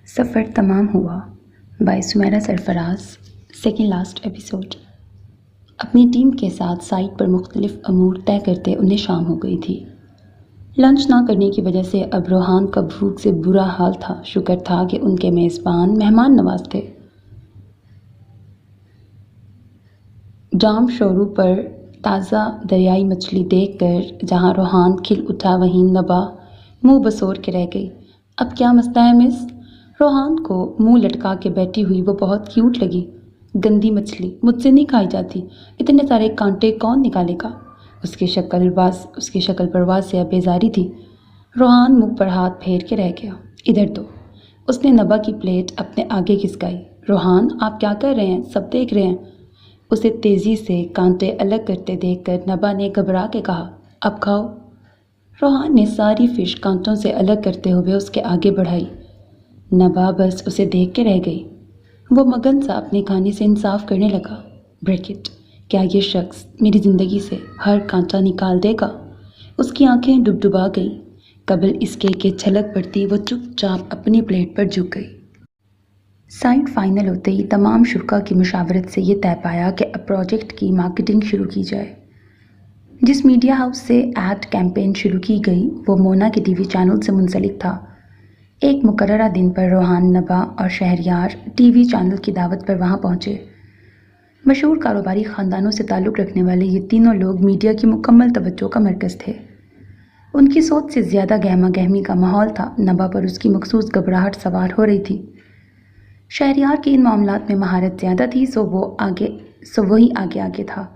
سفر تمام ہوا by Sameera Sarfaraz. Second last episode. اپنی ٹیم کے ساتھ سائٹ پر مختلف امور طے کرتے انہیں شام ہو گئی تھی. لنچ نہ کرنے کی وجہ سے اب روحان کا بھوک سے برا حال تھا. شکر تھا کہ ان کے میزبان مہمان نواز تھے. جام شورو پر تازہ دریائی مچھلی دیکھ کر جہاں روحان کھل اٹھا وہیں نبا منہ بسور کے رہ گئی. اب کیا مسئلہ ہے مس؟ روحان کو منہ لٹکا کے بیٹھی ہوئی وہ بہت کیوٹ لگی. گندی مچھلی مجھ سے نہیں کھائی جاتی، اتنے سارے کانٹے کون نکالے گا؟ اس کی شکل پر واضح بیزاری تھی. روحان منہ پر ہاتھ پھیر کے رہ گیا. ادھر دو. اس نے نبا کی پلیٹ اپنے آگے کھسکائی. روحان آپ کیا کر رہے ہیں؟ سب دیکھ رہے ہیں. اسے تیزی سے کانٹے الگ کرتے دیکھ کر نبا نے گھبرا کے کہا اب کھاؤ. روحان نے ساری فش کانٹوں سے الگ کرتے ہوئے اس کے آگے بڑھائی. نبا بس اسے دیکھ کے رہ گئی. وہ مگن سا اپنے کھانے سے انصاف کرنے لگا. بریکٹ، کیا یہ شخص میری زندگی سے ہر کانٹا نکال دے گا؟ اس کی آنکھیں ڈبڈبا گئیں. قبل اس کے کہ چھلک پڑتی وہ چپ چاپ اپنی پلیٹ پر جھک گئی. سائٹ فائنل ہوتے ہی تمام شرکاء کی مشاورت سے یہ طے پایا کہ اب پروجیکٹ کی مارکیٹنگ شروع کی جائے. جس میڈیا ہاؤس سے ایڈ کیمپین شروع کی گئی وہ مونا کے ٹی وی چینل سے منسلک تھا. ایک مقررہ دن پر روحان، نبا اور شہریار ٹی وی چینل کی دعوت پر وہاں پہنچے. مشہور کاروباری خاندانوں سے تعلق رکھنے والے یہ تینوں لوگ میڈیا کی مکمل توجہ کا مرکز تھے. ان کی سوچ سے زیادہ گہما گہمی کا ماحول تھا. نبا پر اس کی مخصوص گھبراہٹ سوار ہو رہی تھی. شہریار کی ان معاملات میں مہارت زیادہ تھی سو وہی آگے تھا.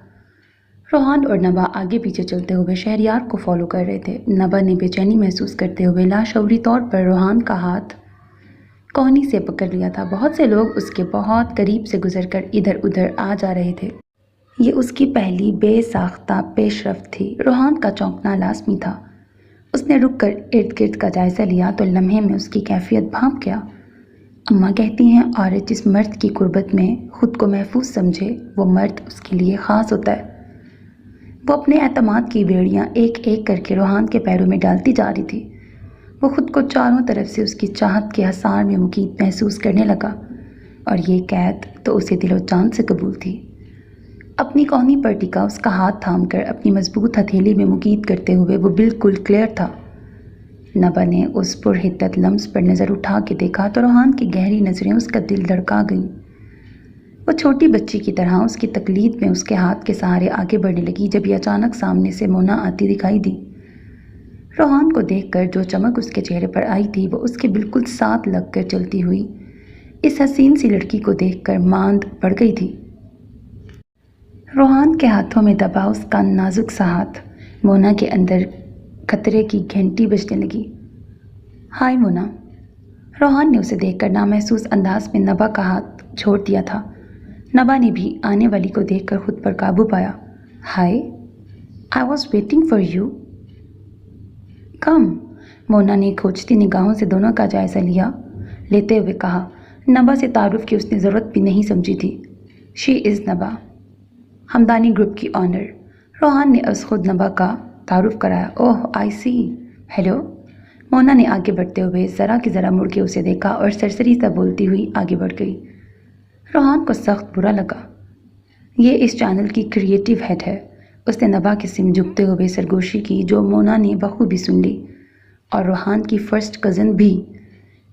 روحان اور نبا آگے پیچھے چلتے ہوئے شہریار کو فالو کر رہے تھے. نبا نے بے چینی محسوس کرتے ہوئے لاشعوری طور پر روحان کا ہاتھ کوہنی سے پکڑ لیا تھا. بہت سے لوگ اس کے بہت قریب سے گزر کر ادھر ادھر آ جا رہے تھے. یہ اس کی پہلی بے ساختہ پیش رفت تھی. روحان کا چونکنا لازمی تھا. اس نے رک کر ارد گرد کا جائزہ لیا تو لمحے میں اس کی کیفیت بھانپ گیا. اماں کہتی ہیں عورت جس مرد کی قربت میں خود کو محفوظ سمجھے وہ مرد اس کے لیے خاص ہوتا ہے. وہ اپنے اعتماد کی بیڑیاں ایک ایک کر کے روحان کے پیروں میں ڈالتی جا رہی تھی. وہ خود کو چاروں طرف سے اس کی چاہت کے حصار میں مقید محسوس کرنے لگا اور یہ قید تو اسے دل و جان سے قبول تھی. اپنی کوہنی پر ٹکا اس کا ہاتھ تھام کر اپنی مضبوط ہتھیلی میں مقید کرتے ہوئے وہ بالکل کلیئر تھا. نبا نے اس پرحدت لمس پر نظر اٹھا کے دیکھا تو روحان کی گہری نظریں اس کا دل دھڑکا گئیں. وہ چھوٹی بچی کی طرح اس کی تقلید میں اس کے ہاتھ کے سہارے آگے بڑھنے لگی جب یہ اچانک سامنے سے مونا آتی دکھائی دی. روحان کو دیکھ کر جو چمک اس کے چہرے پر آئی تھی وہ اس کے بالکل ساتھ لگ کر چلتی ہوئی اس حسین سی لڑکی کو دیکھ کر ماند پڑ گئی تھی. روحان کے ہاتھوں میں دبا اس کا نازک سا ہاتھ مونا کے اندر خطرے کی گھنٹی بجنے لگی. ہائے مونا. روحان نے اسے دیکھ کر نامحسوس انداز میں نبا کا ہاتھ چھوڑ دیا تھا. نبا نے بھی آنے والی کو دیکھ کر خود پر قابو پایا. Hi, I was waiting for you. Come. Mona نے کھوجتی نگاہوں سے دونوں کا جائزہ لیتے ہوئے کہا. نبا سے تعارف کی اس نے ضرورت بھی نہیں سمجھی تھی. شی از نبا، ہمدانی گروپ کی آنر. روحان نے از خود نبا کا تعارف کرایا. اوہ آئی سی. ہیلو. مونا نے آگے بڑھتے ہوئے ذرا کی ذرا مڑ کے اسے دیکھا اور سرسری سا بولتی ہوئی آگے بڑھ گئی. روحان کو سخت برا لگا. یہ اس چینل کی کریٹو ہیڈ ہے. اس نے نبا کے سم جھکتے ہوئے سرگوشی کی جو مونا نے بخوبی سن لی. اور روحان کی فرسٹ کزن بھی.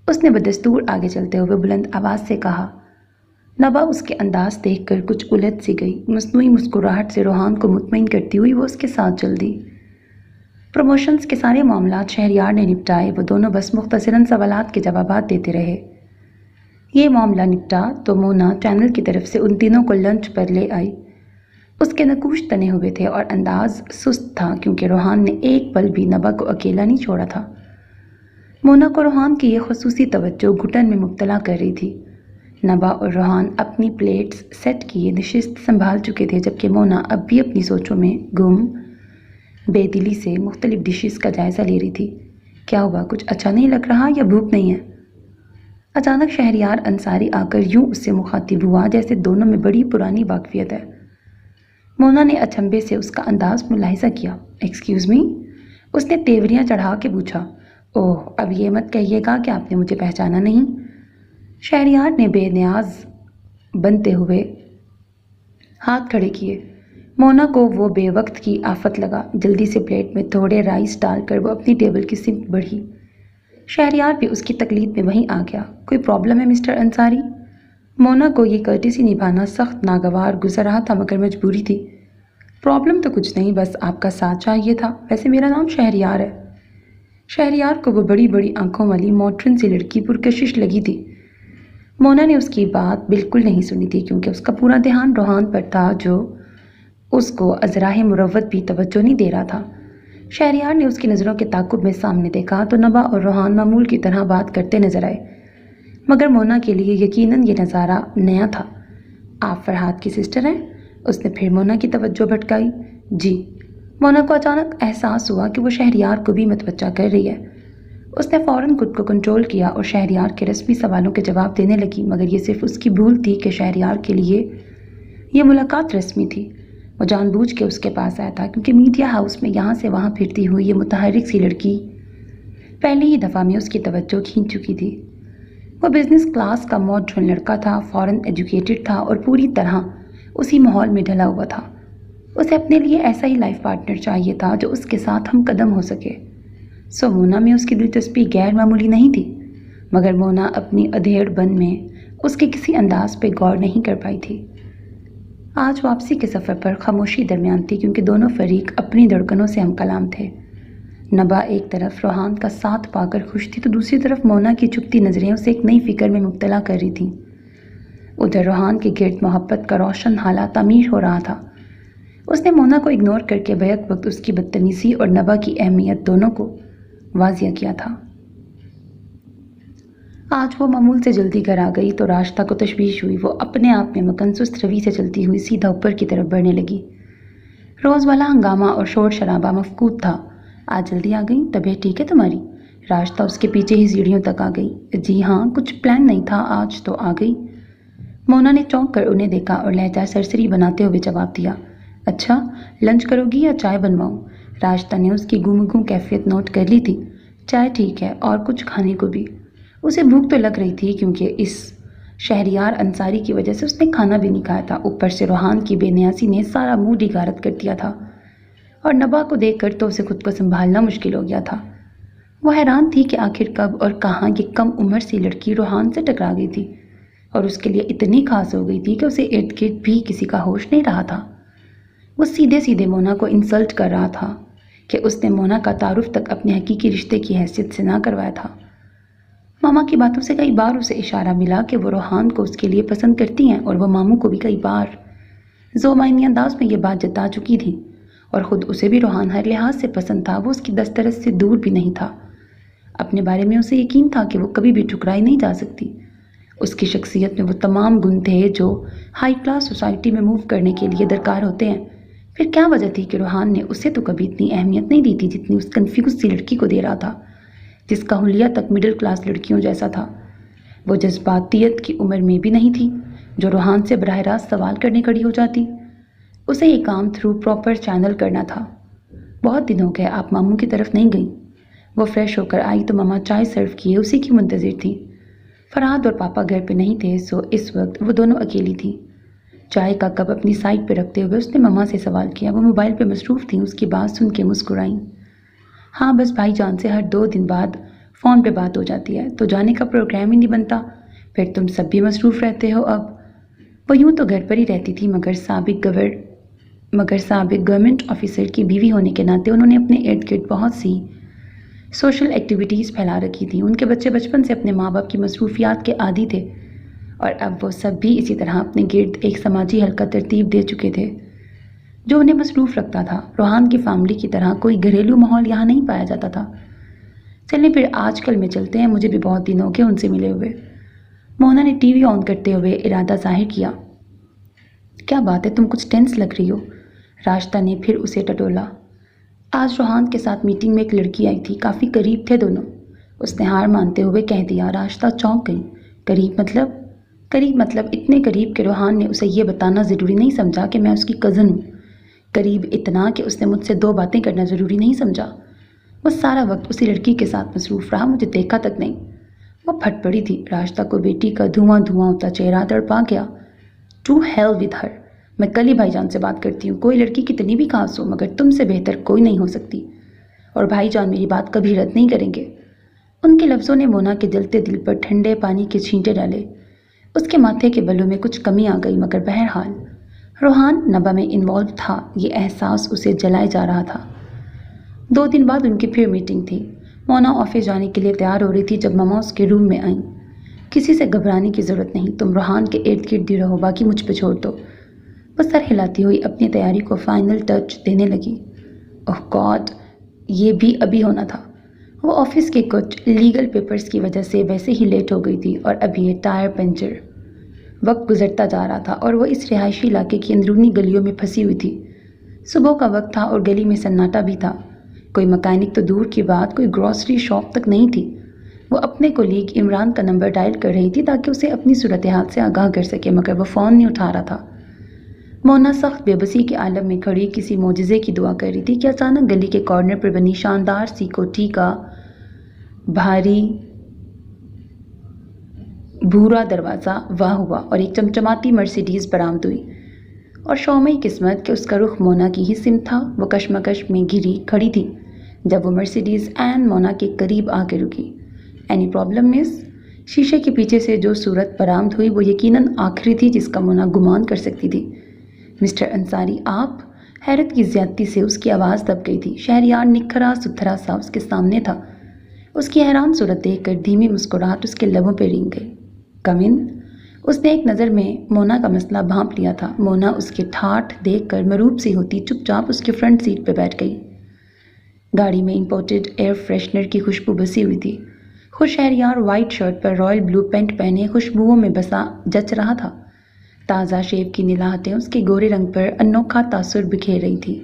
اس نے بدستور آگے چلتے ہوئے بلند آواز سے کہا. نبا اس کے انداز دیکھ کر کچھ الجھ سی گئی. مصنوعی مسکراہٹ سے روحان کو مطمئن کرتی ہوئی وہ اس کے ساتھ چل دی. پروموشنز کے سارے معاملات شہریار نے نپٹائے. وہ دونوں بس مختصراً سوالات کے جوابات دیتے رہے. یہ معاملہ نپٹا تو مونا چینل کی طرف سے ان تینوں کو لنچ پر لے آئی. اس کے نقوش تنے ہوئے تھے اور انداز سست تھا کیونکہ روحان نے ایک پل بھی نبا کو اکیلا نہیں چھوڑا تھا. مونا کو روحان کی یہ خصوصی توجہ گھٹن میں مبتلا کر رہی تھی. نبا اور روحان اپنی پلیٹس سیٹ کیے نشست سنبھال چکے تھے جبکہ مونا اب بھی اپنی سوچوں میں گم بے دلی سے مختلف ڈشز کا جائزہ لے رہی تھی. کیا ہوا؟ کچھ اچھا نہیں لگ رہا یا بھوک نہیں ہے؟ اچانک شہریار انصاری آ کر یوں اس سے مخاطب ہوا جیسے دونوں میں بڑی پرانی واقفیت ہے. مونا نے اچنبھے سے اس کا انداز ملاحظہ کیا. Excuse me. اس نے تیوریاں چڑھا کے پوچھا. اوہ اب یہ مت کہیے گا کہ آپ نے مجھے پہچانا نہیں. شہریار نے بے نیاز بنتے ہوئے ہاتھ کھڑے کیے۔ مونا کو وہ بے وقت کی آفت لگا۔ جلدی سے پلیٹ میں تھوڑے رائس ڈال کر وہ اپنی ٹیبل کی سمت بڑھی۔ شہریار بھی اس کی تقلید میں وہیں آ گیا۔ کوئی پرابلم ہے مسٹر انصاری؟ مونا کو یہ کرٹیسی نبھانا سخت ناگوار گزر رہا تھا مگر مجبوری تھی۔ پرابلم تو کچھ نہیں، بس آپ کا ساتھ چاہیے تھا۔ ویسے میرا نام شہریار ہے۔ شہریار کو وہ بڑی بڑی آنکھوں والی موٹرن سی لڑکی پرکشش لگی تھی۔ مونا نے اس کی بات بالکل نہیں سنی تھی کیونکہ اس کا پورا دھیان روحان پر تھا جو اس کو ازراہ مروت بھی توجہ نہیں دے رہا تھا۔ شہریار نے اس کی نظروں کے تعاقب میں سامنے دیکھا تو نبا اور روحان معمول کی طرح بات کرتے نظر آئے، مگر مونا کے لیے یقیناً یہ نظارہ نیا تھا۔ آپ فرحاد کی سسٹر ہیں؟ اس نے پھر مونا کی توجہ بھٹکائی۔ جی۔ مونا کو اچانک احساس ہوا کہ وہ شہریار کو بھی متوجہ کر رہی ہے۔ اس نے فوراً خود کو کنٹرول کیا اور شہریار کے رسمی سوالوں کے جواب دینے لگی، مگر یہ صرف اس کی بھول تھی کہ شہریار کے لیے یہ ملاقات رسمی تھی۔ وہ جان بوجھ کے اس کے پاس آیا تھا کیونکہ میڈیا ہاؤس میں یہاں سے وہاں پھرتی ہوئی یہ متحرک سی لڑکی پہلی ہی دفعہ میں اس کی توجہ کھینچ چکی تھی۔ وہ بزنس کلاس کا ماڈرن لڑکا تھا، فورن ایجوکیٹڈ تھا اور پوری طرح اسی ماحول میں ڈھلا ہوا تھا۔ اسے اپنے لیے ایسا ہی لائف پارٹنر چاہیے تھا جو اس کے ساتھ ہم قدم ہو سکے۔ سو مونا میں اس کی دلچسپی غیر معمولی نہیں تھی، مگر مونا اپنی ادھیڑ بن میں اس کے کسی انداز پہ غور نہیں کر پائی تھی۔ آج واپسی کے سفر پر خاموشی درمیان تھی کیونکہ دونوں فریق اپنی دھڑکنوں سے ہم کلام تھے۔ نبا ایک طرف روحان کا ساتھ پا کر خوش تھی تو دوسری طرف مونا کی چھپتی نظریں اسے ایک نئی فکر میں مبتلا کر رہی تھیں۔ ادھر روحان کے گرد محبت کا روشن حالہ تعمیر ہو رہا تھا۔ اس نے مونا کو اگنور کر کے بیک وقت اس کی بدتمیزی اور نبا کی اہمیت دونوں کو واضح کیا تھا۔ آج وہ معمول سے جلدی گھر آ گئی تو راستہ کو تشویش ہوئی۔ وہ اپنے آپ میں مکن سست روی سے چلتی ہوئی سیدھا اوپر کی طرف بڑھنے لگی۔ روز والا ہنگامہ اور شور شرابہ مفقود تھا۔ آج جلدی آ گئی؟ طبیعت ٹھیک ہے تمہاری؟ راستہ اس کے پیچھے ہی سیڑھیوں تک آ گئی۔ جی ہاں، کچھ پلان نہیں تھا، آج تو آ گئی۔ مونا نے چونک کر انہیں دیکھا اور لہجہ سرسری بناتے ہوئے جواب دیا۔ اچھا، لنچ کرو گی یا چائے بنواؤں؟ راستہ نے اس کی گم گم کیفیت نوٹ کر لی تھی۔ چائے ٹھیک ہے، اور کچھ کھانے کو بھی۔ اسے بھوک تو لگ رہی تھی کیونکہ اس شہریار انصاری کی وجہ سے اس نے کھانا بھی نہیں کھایا تھا۔ اوپر سے روحان کی بے نیازی نے سارا موڈ ہی غارت کر دیا تھا اور نبا کو دیکھ کر تو اسے خود کو سنبھالنا مشکل ہو گیا تھا۔ وہ حیران تھی کہ آخر کب اور کہاں یہ کم عمر سی لڑکی روحان سے ٹکرا گئی تھی اور اس کے لیے اتنی خاص ہو گئی تھی کہ اسے ارد گرد بھی کسی کا ہوش نہیں رہا تھا۔ وہ سیدھے سیدھے مونا کو انسلٹ کر رہا تھا کہ اس نے مونا کا تعارف تک اپنے حقیقی رشتے کی حیثیت سے نہ کروایا تھا۔ ماما کی باتوں سے کئی بار اسے اشارہ ملا کہ وہ روحان کو اس کے لیے پسند کرتی ہیں اور وہ ماموں کو بھی کئی بار ذو معنی انداز میں یہ بات جتا چکی تھی، اور خود اسے بھی روحان ہر لحاظ سے پسند تھا۔ وہ اس کی دسترس سے دور بھی نہیں تھا۔ اپنے بارے میں اسے یقین تھا کہ وہ کبھی بھی ٹھکرائی نہیں جا سکتی۔ اس کی شخصیت میں وہ تمام گن تھے جو ہائی کلاس سوسائٹی میں موو کرنے کے لیے درکار ہوتے ہیں۔ پھر کیا وجہ تھی کہ روحان نے اسے تو کبھی اتنی اہمیت نہیں دی تھی جتنی اس کنفیوز سی لڑکی کو دے رہا تھا، جس کا حلیہ تک مڈل کلاس لڑکیوں جیسا تھا۔ وہ جذباتیت کی عمر میں بھی نہیں تھی جو روحان سے براہ راست سوال کرنے کھڑی ہو جاتی۔ اسے یہ کام تھرو پراپر چینل کرنا تھا۔ بہت دن ہو گئے آپ ماموں کی طرف نہیں گئیں۔ وہ فریش ہو کر آئی تو ماما چائے سرو کیے اسی کی منتظر تھی۔ فرحاد اور پاپا گھر پہ نہیں تھے، سو اس وقت وہ دونوں اکیلی تھی۔ چائے کا کپ اپنی سائڈ پہ رکھتے ہوئے اس نے ماما سے سوال کیا۔ وہ موبائل پہ مصروف تھیں۔ اس کی بات سن کے مسکرائیں۔ ہاں، بس بھائی جان سے ہر 2 دن بعد فون پہ بات ہو جاتی ہے، تو جانے کا پروگرام ہی نہیں بنتا۔ پھر تم سب بھی مصروف رہتے ہو اب۔ وہ یوں تو گھر پر ہی رہتی تھی مگر سابق گورنمنٹ آفیسر کی بیوی ہونے کے ناطے انہوں نے اپنے ارد گرد بہت سی سوشل ایکٹیویٹیز پھیلا رکھی تھیں۔ ان کے بچے بچپن سے اپنے ماں باپ کی مصروفیات کے عادی تھے اور اب وہ سب بھی اسی طرح اپنے گرد ایک سماجی حلقہ ترتیب دے چکے تھے جو انہیں مصروف رکھتا تھا۔ روحان کی فیملی کی طرح کوئی گھریلو ماحول یہاں نہیں پایا جاتا تھا۔ چلیں پھر آج کل میں چلتے ہیں، مجھے بھی بہت دن ہو گئے ان سے ملے ہوئے۔ مونا نے ٹی وی آن کرتے ہوئے ارادہ ظاہر کیا۔ کیا بات ہے، تم کچھ ٹینس لگ رہی ہو؟ راستہ نے پھر اسے ٹٹولا۔ آج روحان کے ساتھ میٹنگ میں ایک لڑکی آئی تھی، کافی قریب تھے دونوں۔ اس نے ہار مانتے ہوئے کہہ دیا۔ راستہ چونک گئی۔ قریب مطلب اتنے قریب کہ روحان نے اسے یہ بتانا ضروری نہیں سمجھا کہ میں اس کی کزن ہوں۔ قریب اتنا کہ اس نے مجھ سے 2 باتیں کرنا ضروری نہیں سمجھا۔ وہ سارا وقت اسی لڑکی کے ساتھ مصروف رہا، مجھے دیکھا تک نہیں۔ وہ پھٹ پڑی تھی۔ راستہ کو بیٹی کا دھواں دھواں ہوتا چہرہ تڑپا گیا۔ ٹو ہیل ود ہر، میں کل ہی بھائی جان سے بات کرتی ہوں۔ کوئی لڑکی کتنی بھی خاص ہو مگر تم سے بہتر کوئی نہیں ہو سکتی، اور بھائی جان میری بات کبھی رد نہیں کریں گے۔ ان کے لفظوں نے مونا کے جلتے دل پر ٹھنڈے پانی کے چھینٹے ڈالے۔ اس کے ماتھے کے بالوں میں کچھ کمی آ گئی، مگر بہرحال روحان نبا میں انوالو تھا، یہ احساس اسے جلائے جا رہا تھا۔ 2 دن بعد ان کی پھر میٹنگ تھی۔ مونا آفس جانے کے لیے تیار ہو رہی تھی جب ماما اس کے روم میں آئیں۔ کسی سے گھبرانے کی ضرورت نہیں، تم روحان کے ارد گرد ہی رہو، باقی مجھ پہ چھوڑ دو۔ وہ سر ہلاتی ہوئی اپنی تیاری کو فائنل ٹچ دینے لگی۔ اوہ گاڈ، یہ بھی ابھی ہونا تھا۔ وہ آفس کے کچھ لیگل پیپرز کی وجہ سے ویسے ہی لیٹ ہو گئی تھی، اور ابھی یہ ٹائر پنچر۔ وقت گزرتا جا رہا تھا اور وہ اس رہائشی علاقے کی اندرونی گلیوں میں پھنسی ہوئی تھی۔ صبح کا وقت تھا اور گلی میں سناٹا بھی تھا۔ کوئی مکینک تو دور کی بات، کوئی گروسری شاپ تک نہیں تھی۔ وہ اپنے کولیگ عمران کا نمبر ڈائل کر رہی تھی تاکہ اسے اپنی صورتحال سے آگاہ کر سکے، مگر وہ فون نہیں اٹھا رہا تھا۔ مونا سخت بے بسی کے عالم میں کھڑی کسی معجزے کی دعا کر رہی تھی کہ اچانک گلی کے کارنر پر بنی شاندار سی کوٹھی کا بھاری بھورا دروازہ واہ ہوا اور ایک چمچماتی مرسیڈیز برآمد ہوئی، اور شومئی قسمت کہ اس کا رخ مونا کی ہی سمت تھا۔ وہ کشمکش میں گھری کھڑی تھی جب وہ مرسیڈیز عین مونا کے قریب آ کے رکی۔ اینی پرابلم مس؟ شیشے کے پیچھے سے جو صورت برآمد ہوئی وہ یقیناً آخری تھی جس کا مونا گمان کر سکتی تھی۔ مسٹر انصاری آپ؟ حیرت کی زیادتی سے اس کی آواز دب گئی تھی۔ شہریار نکھرا ستھرا سا اس کے سامنے تھا۔ اس کی حیران صورت دیکھ کر دھیمی مسکراہٹ اس کے لبوں پہ رینگ گئی۔ کم ان؟ اس نے ایک نظر میں مونا کا مسئلہ بھانپ لیا تھا۔ مونا اس کے ٹھاٹھ دیکھ کر مروب سی ہوتی چپ چاپ اس کے فرنٹ سیٹ پہ بیٹھ گئی۔ گاڑی میں امپورٹڈ ایئر فریشنر کی خوشبو بسی ہوئی تھی۔ خود شہریار وائٹ شرٹ پر رائل بلو پینٹ پہنے خوشبوؤں میں بسا جچ رہا تھا۔ تازہ شیو کی نلاہٹیں اس کے گورے رنگ پر انوکھا تاثر بکھیر رہی تھی۔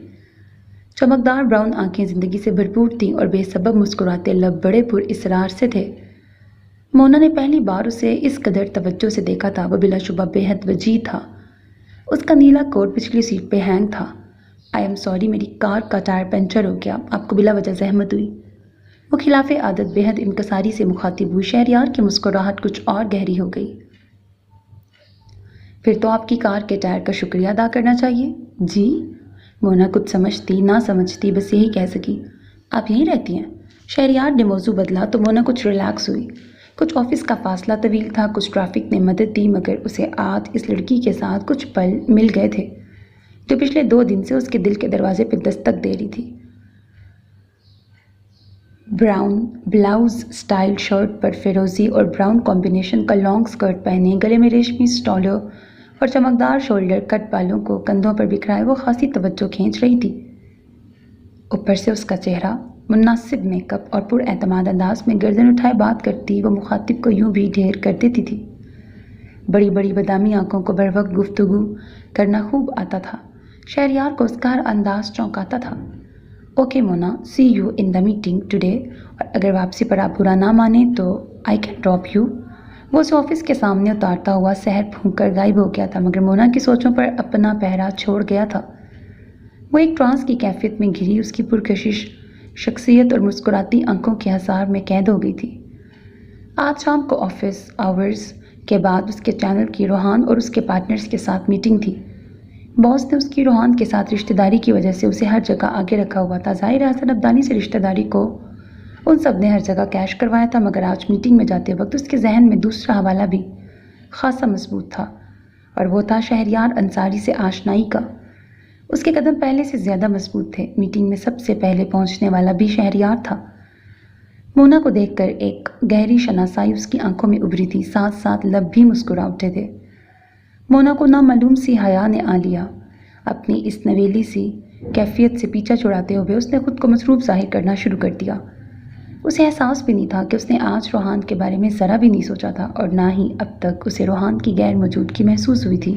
چمکدار براؤن آنکھیں زندگی سے بھرپور تھیں اور بے سبب مسکراتے لب بڑے پر اسرار سے تھے۔ مونا نے پہلی بار اسے اس قدر توجہ سے دیکھا تھا۔ وہ بلا شبہ بے حد وجیح تھا۔ اس کا نیلا کوٹ پچھلی سیٹ پہ ہینگ تھا۔ آئی ایم سوری، میری کار کا ٹائر پنچر ہو گیا، آپ کو بلا وجہ زحمت ہوئی۔ وہ خلاف عادت بے حد انکساری سے مخاطب ہوئی۔ شہریار کی مسکراہٹ کچھ اور گہری ہو گئی۔ پھر تو آپ کی کار کے ٹائر کا شکریہ ادا کرنا چاہیے۔ جی؟ مونا کچھ سمجھتی نہ سمجھتی بس یہی کہہ سکی۔ آپ یہیں رہتی ہیں؟ شہریار نے موضوع بدلا تو مونا کچھ ریلیکس ہوئی۔ کچھ آفس کا فاصلہ طویل تھا، کچھ ٹریفک نے مدد دی، مگر اسے آج اس لڑکی کے ساتھ کچھ پل مل گئے تھے جو پچھلے 2 دن سے اس کے دل کے دروازے پہ دستک دے رہی تھی۔ براؤن بلاؤز سٹائل شرٹ پر فیروزی اور براؤن کمبینیشن کا لانگ سکرٹ پہنے، گلے میں ریشمی سٹولو اور چمکدار شولڈر کٹ بالوں کو کندھوں پر بکھرائے وہ خاصی توجہ کھینچ رہی تھی۔ اوپر سے اس کا چہرہ مناسب میک اپ اور پر اعتماد انداز میں گردن اٹھائے بات کرتی وہ مخاطب کو یوں بھی ڈھیر کر دیتی تھی۔ بڑی بڑی بادامی آنکھوں کو بر وقت گفتگو کرنا خوب آتا تھا۔ شہریار کو اس کا ہر انداز چونکاتا تھا۔ Okay Mona, see you in the meeting today, اور اگر واپسی پر آپ برا نہ مانیں تو آئی کین ڈراپ یو۔ وہ اسے آفس کے سامنے اتارتا ہوا سحر پھونک کر غائب ہو گیا تھا، مگر مونا کی سوچوں پر اپنا پہرا چھوڑ گیا تھا۔ وہ ایک ٹرانس کی کیفیت میں گھری اس کی پرکشش شخصیت اور مسکراتی آنکھوں کے حصار میں قید ہو گئی تھی۔ آج شام کو آفس آورز کے بعد اس کے چینل کی روحان اور اس کے پارٹنرز کے ساتھ میٹنگ تھی۔ باس نے اس کی روحان کے ساتھ رشتہ داری کی وجہ سے اسے ہر جگہ آگے رکھا ہوا تھا۔ ظاہر ہے حسن ابدانی سے رشتہ داری کو ان سب نے ہر جگہ کیش کروایا تھا، مگر آج میٹنگ میں جاتے وقت اس کے ذہن میں دوسرا حوالہ بھی خاصا مضبوط تھا، اور وہ تھا شہریار انصاری سے آشنائی کا۔ اس کے قدم پہلے سے زیادہ مضبوط تھے۔ میٹنگ میں سب سے پہلے پہنچنے والا بھی شہریار تھا۔ مونا کو دیکھ کر ایک گہری شناسائی اس کی آنکھوں میں ابھری تھی، ساتھ ساتھ لب بھی مسکرا اٹھے تھے۔ مونا کو نامعلوم سی حیا نے آ لیا۔ اپنی اس نویلی سی کیفیت سے پیچھا چھڑاتے ہوئے اس نے خود کو مصروف ظاہر کرنا شروع کر دیا۔ اسے احساس بھی نہیں تھا کہ اس نے آج روحان کے بارے میں ذرا بھی نہیں سوچا تھا، اور نہ ہی اب تک اسے روحان کی غیر موجودگی محسوس ہوئی تھی۔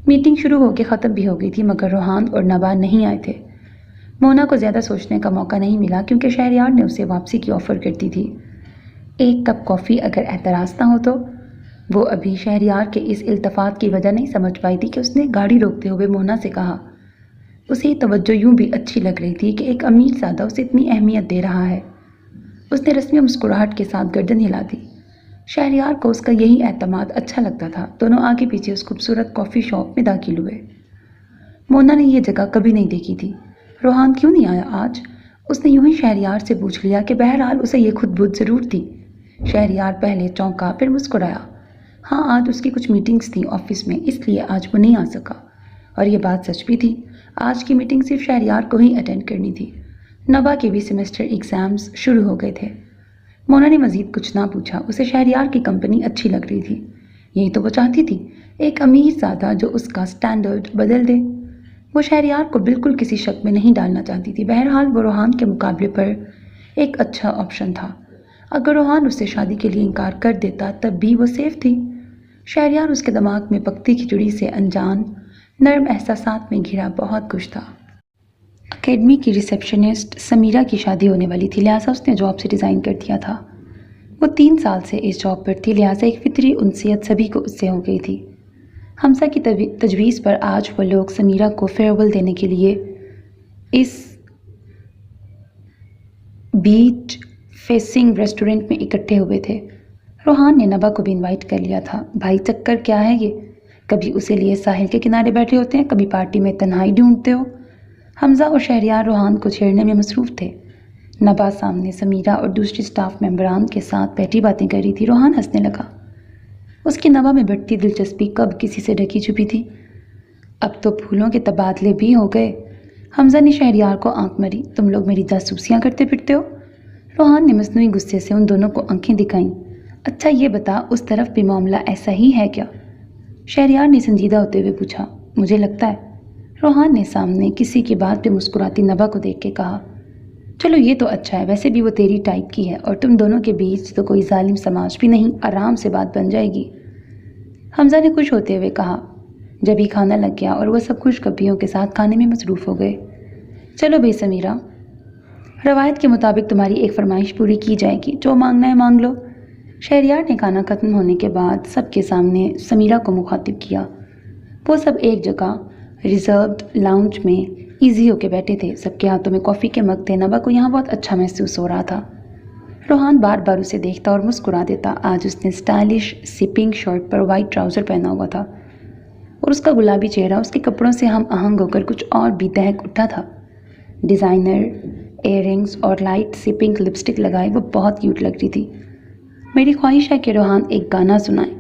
میٹنگ شروع ہو کے ختم بھی ہو گئی تھی، مگر روحان اور نبا نہیں آئے تھے۔ مونا کو زیادہ سوچنے کا موقع نہیں ملا کیونکہ شہریار نے اسے واپسی کی آفر کر دی تھی۔ ایک کپ کافی اگر اعتراض نہ ہو تو؟ وہ ابھی شہریار کے اس التفات کی وجہ نہیں سمجھ پائی تھی کہ اس نے گاڑی روکتے ہوئے مونا سے کہا۔ اسے یہ توجہ یوں بھی اچھی لگ رہی تھی کہ ایک امیر زادہ اسے اتنی اہمیت دے رہا ہے۔ اس نے رسمی مسکراہٹ کے ساتھ گردن ہلا دی۔ شہریار کو اس کا یہی اعتماد اچھا لگتا تھا۔ دونوں آگے پیچھے اس خوبصورت کافی شاپ میں داخل ہوئے۔ مونا نے یہ جگہ کبھی نہیں دیکھی تھی۔ روحان کیوں نہیں آیا آج؟ اس نے یوں ہی شہریار سے پوچھ لیا کہ بہرحال اسے یہ خود بُدھ ضرور تھی۔ شہریار پہلے چونکا پھر مسکرایا۔ ہاں، آج اس کی کچھ میٹنگز تھیں آفس میں، اس لیے آج وہ نہیں آ سکا۔ اور یہ بات سچ بھی تھی۔ آج کی میٹنگ صرف شہریار کو ہی اٹینڈ کرنی تھی۔ نبا کے بھی سیمسٹر ایگزامز شروع ہو گئے تھے۔ مونا نے مزید کچھ نہ پوچھا۔ اسے شہریار کی کمپنی اچھی لگ رہی تھی۔ یہی تو وہ چاہتی تھی، ایک امیر زادہ جو اس کا سٹینڈرڈ بدل دے۔ وہ شہریار کو بالکل کسی شک میں نہیں ڈالنا چاہتی تھی۔ بہرحال وہ روحان کے مقابلے پر ایک اچھا آپشن تھا۔ اگر روحان اس سے شادی کے لیے انکار کر دیتا تب بھی وہ سیف تھی۔ شہریار اس کے دماغ میں پکتی کھچڑی سے انجان نرم احساسات میں گھرا بہت خوش تھا۔ اکیڈمی کی ریسیپشنسٹ سمیرہ کی شادی ہونے والی تھی، لہٰذا اس نے جاب سے ریزائن کر دیا تھا۔ وہ 3 سال سے اس جاب پر تھی، لہٰذا ایک فطری انسیت سبھی کو اس سے ہو گئی تھی۔ حمزہ کی تجویز پر آج وہ لوگ سمیرہ کو فیئرویل دینے کے لیے اس بیچ فیسنگ ریسٹورنٹ میں اکٹھے ہوئے تھے۔ روحان نے نبا کو بھی انوائٹ کر لیا تھا۔ بھائی چکر کیا ہے یہ؟ کبھی اسے لیے ساحل کے کنارے بیٹھے ہوتے ہیں، کبھی پارٹی میں تنہائی ڈھونڈتے ہو۔ حمزہ اور شہریار روحان کو چھیڑنے میں مصروف تھے۔ نبا سامنے سمیرہ اور دوسری سٹاف ممبران کے ساتھ بیٹھی باتیں کر رہی تھی۔ روحان ہنسنے لگا۔ اس کی نبا میں بڑھتی دلچسپی کب کسی سے ڈھکی چھپی تھی۔ اب تو پھولوں کے تبادلے بھی ہو گئے۔ حمزہ نے شہریار کو آنکھ ماری۔ تم لوگ میری جاسوسیاں کرتے پھرتے ہو؟ روحان نے مصنوعی غصے سے ان دونوں کو آنکھیں دکھائیں۔ اچھا یہ بتا، اس طرف بھی معاملہ ایسا ہی ہے کیا؟ شہریار نے سنجیدہ ہوتے ہوئے پوچھا۔ مجھے لگتا ہے۔ روحان نے سامنے کسی کی بات پہ مسکراتی نبا کو دیکھ کے کہا۔ چلو یہ تو اچھا ہے، ویسے بھی وہ تیری ٹائپ کی ہے اور تم دونوں کے بیچ تو کوئی ظالم سماج بھی نہیں، آرام سے بات بن جائے گی۔ حمزہ نے خوش ہوتے ہوئے کہا۔ جب ہی کھانا لگ گیا اور وہ سب خوش گپیوں کے ساتھ کھانے میں مصروف ہو گئے۔ چلو بھائی سمیرہ، روایت کے مطابق تمہاری ایک فرمائش پوری کی جائے گی، جو مانگنا ہے مانگ لو۔ شہریار نے کھانا ختم ہونے کے بعد سب کے سامنے سمیرہ کو مخاطب کیا۔ وہ سب ایک جگہ ریزروڈ لاؤنج میں ایزی ہو کے بیٹھے تھے۔ سب کے ہاتھوں میں کافی کے مگ تھے۔ نبا کو یہاں بہت اچھا محسوس ہو رہا تھا۔ روحان بار بار اسے دیکھتا اور مسکرا دیتا۔ آج اس نے اسٹائلش سی پنک شرٹ پر وائٹ ٹراؤزر پہنا ہوا تھا اور اس کا گلابی چہرہ اس کے کپڑوں سے ہم آہنگ ہو کر کچھ اور بھی دہک اٹھا تھا۔ ڈیزائنر ایئر رنگز اور لائٹ سی پنک لپسٹک لگائے وہ بہت کیوٹ لگ رہی تھی۔ میری خواہش ہے کہ روحان ایک گانا سنائے۔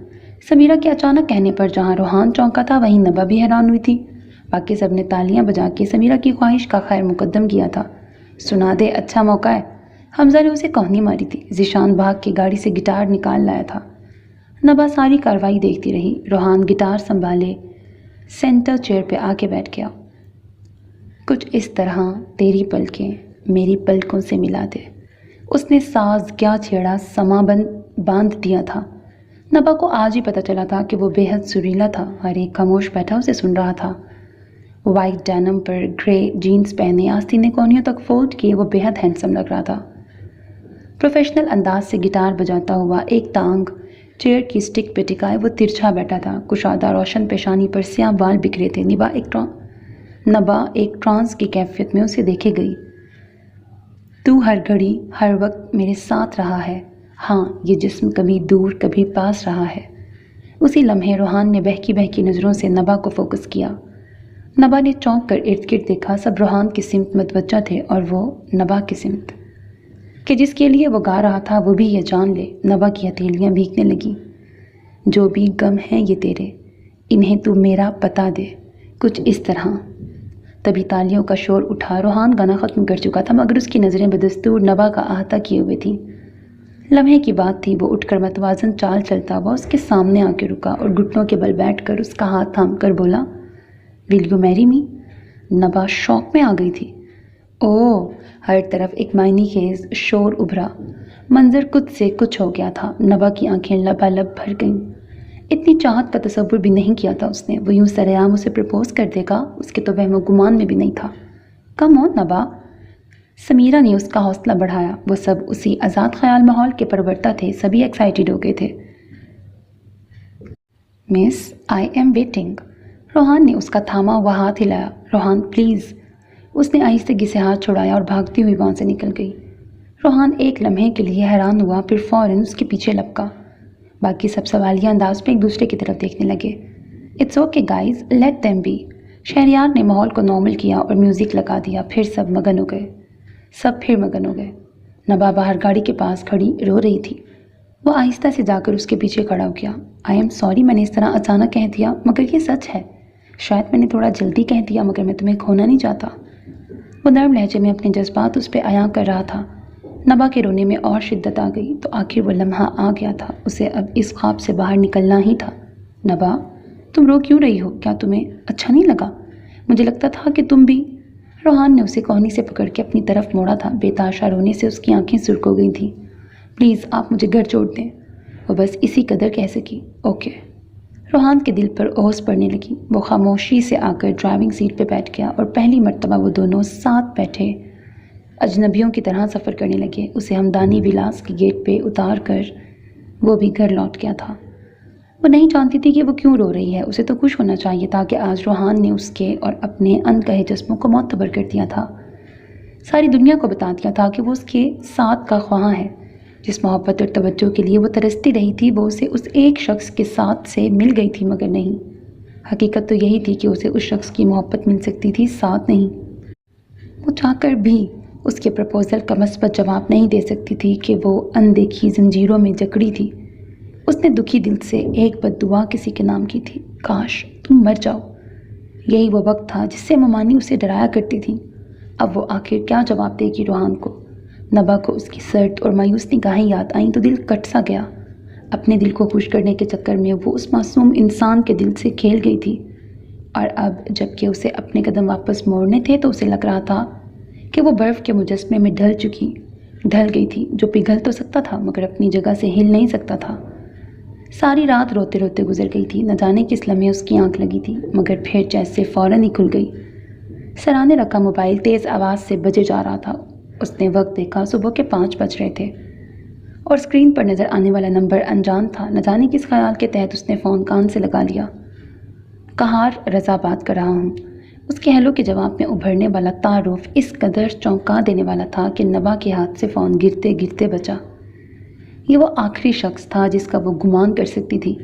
سمیرہ کے اچانک کہنے پر جہاں روحان چونکا تھا وہیں نبا بھی حیران ہوئی تھی۔ باقی سب نے تالیاں بجا کے سمیرہ کی خواہش کا خیر مقدم کیا تھا۔ سنا دے، اچھا موقع ہے۔ حمزہ نے اسے کوہنی ماری تھی۔ ذیشان بھاگ کے گاڑی سے گٹار نکال لایا تھا۔ نبا ساری کارروائی دیکھتی رہی۔ روحان گٹار سنبھالے سینٹر چیئر پہ آ کے بیٹھ گیا۔ کچھ اس طرح تیری پلکیں میری پلکوں سے ملا دے۔ اس نے ساز کیا چھیڑا سما باندھ دیا تھا۔ نبا کو آج ہی پتہ چلا تھا کہ وہ بے حد سریلا تھا۔ ہر ایک خاموش بیٹھا اسے سن رہا تھا۔ وائٹ ڈینم پر گرے جینز پہنے، آستینیں کونیوں تک فولڈ کیے، وہ بے حد ہینڈسم لگ رہا تھا۔ پروفیشنل انداز سے گٹار بجاتا ہوا، ایک ٹانگ چیئر کی سٹک پہ ٹکائے وہ ترچھا بیٹھا تھا۔ کشادہ روشن پیشانی پر سیاہ بال بکھرے تھے۔ نبا ایک ٹرانس کی کیفیت میں اسے دیکھے گئی۔ تو ہر گھڑی ہر وقت میرے ساتھ رہا ہے۔ ہاں، یہ جسم کبھی دور کبھی پاس رہا ہے۔ اسی لمحے روحان نے بہکی بہکی نظروں سے نبا کو فوکس کیا۔ نبا نے چونک کر ارد گرد دیکھا۔ سب روحان کی سمت متوجہ تھے اور وہ نبا کی سمت، کہ جس کے لیے وہ گا رہا تھا وہ بھی یہ جان لے۔ نبا کی ہتھیلیاں بھیگنے لگیں۔ جو بھی غم ہیں یہ تیرے، انہیں تو میرا بتا دے، کچھ اس طرح۔ تبھی تالیوں کا شور اٹھا۔ روحان گانا ختم کر چکا تھا مگر اس کی نظریں بدستور نبا کا احاطہ کیے ہوئے تھیں۔ لمحے کی بات تھی، وہ اٹھ کر متوازن چال چلتا ہوا اس کے سامنے آ کے رکا اور گھٹنوں کے بل بیٹھ کر اس کا ہاتھ تھام کر بولا، ول یو میری می؟ نبا شوق میں آ گئی تھی۔ اوہ! ہر طرف ایک معنی خیز شور ابھرا۔ منظر کچھ سے کچھ ہو گیا تھا۔ نبا کی آنکھیں لبالب بھر گئیں۔ اتنی چاہت کا تصور بھی نہیں کیا تھا اس نے۔ وہ یوں سر عام اسے پرپوز کر دے گا، اس کے تو وہم و گمان میں بھی نہیں تھا۔ کم آن نبا، سمیرہ نے اس کا حوصلہ بڑھایا۔ وہ سب اسی آزاد خیال ماحول کے پرورتا تھے، سبھی ایکسائٹیڈ ہو گئے تھے۔ مس، آئی ایم ویٹنگ۔ روحان نے اس کا تھاما ہوا ہاتھ ہلایا۔ روحان پلیز۔ اس نے آہستگی سے ہاتھ چھڑایا اور بھاگتی ہوئی وہاں سے نکل گئی۔ روحان ایک لمحے کے لیے حیران ہوا، پھر فوراً اس کے پیچھے لپکا۔ باقی سب سوالیہ انداز میں ایک دوسرے کی طرف دیکھنے لگے۔ It's okay guys, let them be. Shehryar نے ماحول کو نارمل کیا اور میوزک لگا دیا، پھر سب مگن ہو گئے۔ نبا باہر گاڑی کے پاس کھڑی رو رہی تھی۔ وہ آہستہ سے جا کر اس کے پیچھے کھڑا ہو گیا۔ آئی ایم سوری، میں نے اس طرح اچانک کہہ دیا، مگر یہ سچ ہے۔ شاید میں نے تھوڑا جلدی کہہ دیا، مگر میں تمہیں کھونا نہیں چاہتا۔ وہ نرم لہجے میں اپنے جذبات اس پہ عیاں کر رہا تھا۔ نبا کے رونے میں اور شدت آ گئی تو آخر وہ لمحہ آ گیا تھا، اسے اب اس خواب سے باہر نکلنا ہی تھا۔ نبا، تم رو کیوں رہی ہو؟ کیا تمہیں اچھا نہیں لگا؟ مجھے لگتا تھا کہ تم بھی… روحان نے اسے کوہنی سے پکڑ کے اپنی طرف موڑا تھا۔ بے تحاشا رونے سے اس کی آنکھیں سرخ ہو گئی تھیں۔ پلیز آپ مجھے گھر چھوڑ دیں، وہ بس اسی قدر کہہ سکی۔ اوکے۔ روحان کے دل پر اوس پڑنے لگی۔ وہ خاموشی سے آ کر ڈرائیونگ سیٹ پہ بیٹھ گیا اور پہلی مرتبہ وہ دونوں ساتھ بیٹھے اجنبیوں کی طرح سفر کرنے لگے۔ اسے ہمدانی ولاس کی گیٹ پہ اتار کر وہ بھی گھر لوٹ گیا تھا۔ وہ نہیں جانتی تھی کہ وہ کیوں رو رہی ہے۔ اسے تو خوش ہونا چاہیے تھا کہ آج روحان نے اس کے اور اپنے انکہے جسموں کو معتبر کر دیا تھا۔ ساری دنیا کو بتا دیا تھا کہ وہ اس کے ساتھ کا خواہاں ہے۔ جس محبت اور توجہ کے لیے وہ ترستی رہی تھی، وہ اسے اس ایک شخص کے ساتھ سے مل گئی تھی، مگر نہیں۔ حقیقت تو یہی تھی کہ اسے اس شخص کی محبت مل سکتی تھی، ساتھ نہیں۔ وہ چاہ کر بھی اس کے پرپوزل کا مثبت جواب نہیں دے سکتی تھی کہ وہ اندیکھی زنجیروں میں جکڑی تھی۔ اس نے دکھی دل سے ایک بد دعا کسی کے نام کی تھی، کاش تم مر جاؤ۔ یہی وہ وقت تھا جس سے ممانی اسے ڈرایا کرتی تھی۔ اب وہ آخر کیا جواب دے گی روحان کو؟ نبا کو اس کی سرد اور مایوس نگاہیں یاد آئیں تو دل کٹ سا گیا۔ اپنے دل کو خوش کرنے کے چکر میں وہ اس معصوم انسان کے دل سے کھیل گئی تھی، اور اب جب کہ اسے اپنے قدم واپس موڑنے تھے تو اسے لگ رہا تھا کہ وہ برف کے مجسمے میں ڈھل گئی تھی، جو پگھل تو سکتا تھا مگر اپنی جگہ سے ہل نہیں سکتا تھا۔ ساری رات روتے روتے گزر گئی تھی۔ نہ جانے کس لمحے اس کی آنکھ لگی تھی، مگر پھر جیسے فوراً ہی کھل گئی۔ سرانے رکھا موبائل تیز آواز سے بجے جا رہا تھا۔ اس نے وقت دیکھا، صبح کے 5 بج رہے تھے اور اسکرین پر نظر آنے والا نمبر انجان تھا۔ نہ جانے کس خیال کے تحت اس نے فون کان سے لگا لیا۔ قہار رضا بات کر رہا ہوں۔ اس کے ہیلو کے جواب میں ابھرنے والا تعارف اس قدر چونکا دینے والا تھا کہ نبا کے ہاتھ سے فون گرتے گرتے بچا۔ یہ وہ آخری شخص تھا جس کا وہ گمان کر سکتی تھی۔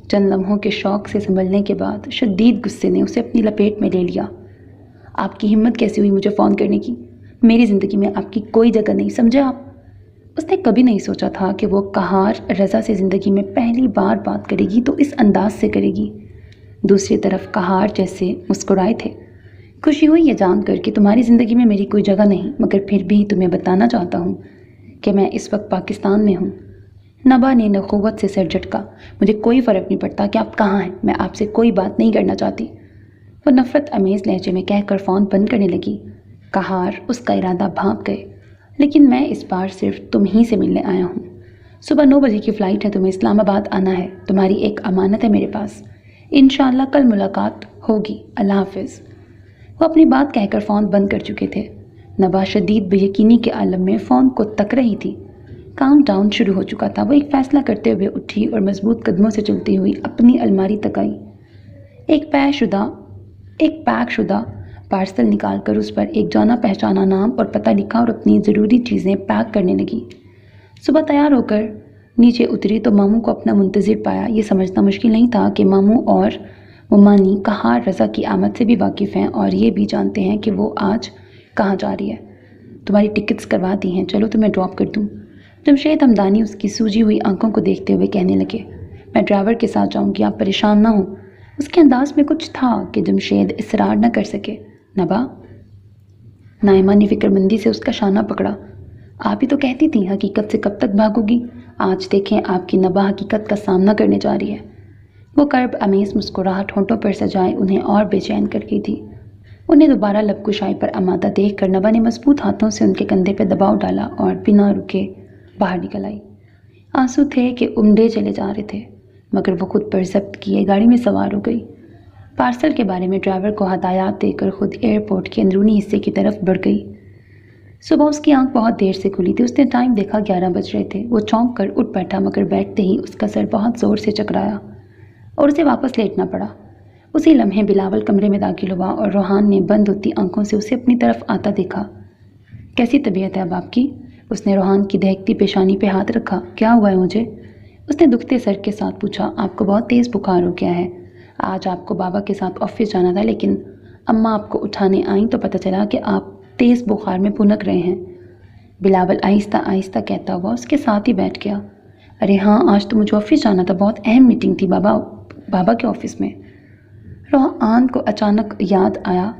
چند لمحوں کے شوق سے سنبھلنے کے بعد شدید غصے نے اسے اپنی لپیٹ میں لے لیا۔ آپ کی ہمت کیسی ہوئی مجھے فون کرنے کی؟ میری زندگی میں آپ کی کوئی جگہ نہیں، سمجھے آپ؟ اس نے کبھی نہیں سوچا تھا کہ وہ قہار رضا سے زندگی میں پہلی بار بات کرے گی تو اس انداز سے کرے گی۔ دوسری طرف قہار جیسے مسکرائے تھے۔ خوشی ہوئی یہ جان کر کہ تمہاری زندگی میں میری کوئی جگہ نہیں، مگر پھر بھی تمہیں بتانا چاہتا ہوں کہ میں اس وقت پاکستان میں ہوں۔ نبا نے نخوت سے سر جھٹکا۔ مجھے کوئی فرق نہیں پڑتا کہ آپ کہاں ہیں، میں آپ سے کوئی بات نہیں کرنا چاہتی، وہ نفرت امیز لہجے میں کہہ کر فون بند کرنے لگی۔ قہار اس کا ارادہ بھانپ گئے۔ لیکن میں اس بار صرف تم ہی سے ملنے آیا ہوں۔ صبح 9 بجے کی فلائٹ ہے، تمہیں اسلام آباد آنا ہے۔ تمہاری ایک امانت ہے میرے پاس۔ انشاءاللہ کل ملاقات ہوگی، اللہ حافظ۔ وہ اپنی بات کہہ کر فون بند کر چکے تھے۔ نبا شدید بے یقینی کے عالم میں فون کو تک رہی تھی۔ کاؤنٹ ڈاؤن شروع ہو چکا تھا۔ وہ ایک فیصلہ کرتے ہوئے اٹھی اور مضبوط قدموں سے چلتی ہوئی اپنی الماری تک آئی۔ ایک پیک شدہ پارسل نکال کر اس پر ایک جانا پہچانا نام اور پتہ لکھا اور اپنی ضروری چیزیں پیک کرنے لگی۔ صبح تیار ہو کر نیچے اتری تو ماموں کو اپنا منتظر پایا۔ یہ سمجھنا مشکل نہیں تھا کہ ماموں اور ممانی قہار رضا کی آمد سے بھی واقف ہیں اور یہ بھی جانتے ہیں کہ وہ آج کہاں جا رہی ہے۔ تمہاری ٹکٹس کروا دی ہیں، چلو تمہیں ڈراپ کر دوں۔ جمشید ہمدانی اس کی سوجی ہوئی آنکھوں کو دیکھتے ہوئے کہنے لگے، میں ڈرائیور کے ساتھ جاؤں گی، آپ پریشان نہ ہوں۔ اس کے انداز میں کچھ تھا کہ جمشید اصرار نہ کر سکے۔ نبا، نائمہ نے فکر مندی سے اس کا شانہ پکڑا۔ آپ ہی تو کہتی تھیں حقیقت سے کب تک بھاگو گی؟ آج دیکھیں آپ کی نبا حقیقت کا سامنا کرنے جا رہی ہے۔ وہ کرب امیز مسکراہٹ ہونٹوں پر سجائے انہیں اور بے چین کر گئی تھی۔ انہیں دوبارہ لب کشائی پر آمادہ دیکھ کر نبا نے مضبوط ہاتھوں سے ان کے کندھے پہ دباؤ ڈالا اور بنا رکے باہر نکل آئی۔ آنسو تھے کہ امڈے چلے جا رہے تھے، مگر وہ خود پر ضبط کیے گاڑی میں سوار ہو گئی۔ پارسل کے بارے میں ڈرائیور کو ہدایات دے کر خود ایئرپورٹ کے اندرونی حصے کی طرف بڑھ گئی۔ صبح اس کی آنکھ بہت دیر سے کھلی تھی۔ اس نے ٹائم دیکھا 11 بج رہے تھے۔ وہ چونک کر اٹھ بیٹھا، مگر بیٹھتے ہی اس کا سر بہت زور سے چکرایا اور اسے واپس لیٹنا پڑا۔ اسی لمحے بلاول کمرے میں داخل ہوا اور روحان نے بند ہوتی آنکھوں سے اسے اپنی طرف آتا دیکھا۔ کیسی طبیعت ہے اب آپ کی؟ اس نے روحان کی دہکتی پیشانی پہ ہاتھ رکھا۔ کیا ہوا ہے مجھے؟ اس نے دکھتے سر کے ساتھ پوچھا۔ آپ کو بہت تیز بخار ہو گیا ہے۔ آج آپ کو بابا کے ساتھ آفس جانا تھا، لیکن اماں آپ کو اٹھانے آئیں تو پتہ چلا کہ آپ تیز بخار میں پھنک رہے ہیں۔ بلاول آہستہ آہستہ کہتا ہوا اس کے ساتھ ہی بیٹھ گیا۔ ارے ہاں، آج تو مجھے آفس جانا تھا، بہت اہم میٹنگ تھی بابا کے آفس میں۔ روحان کو اچانک یاد آیا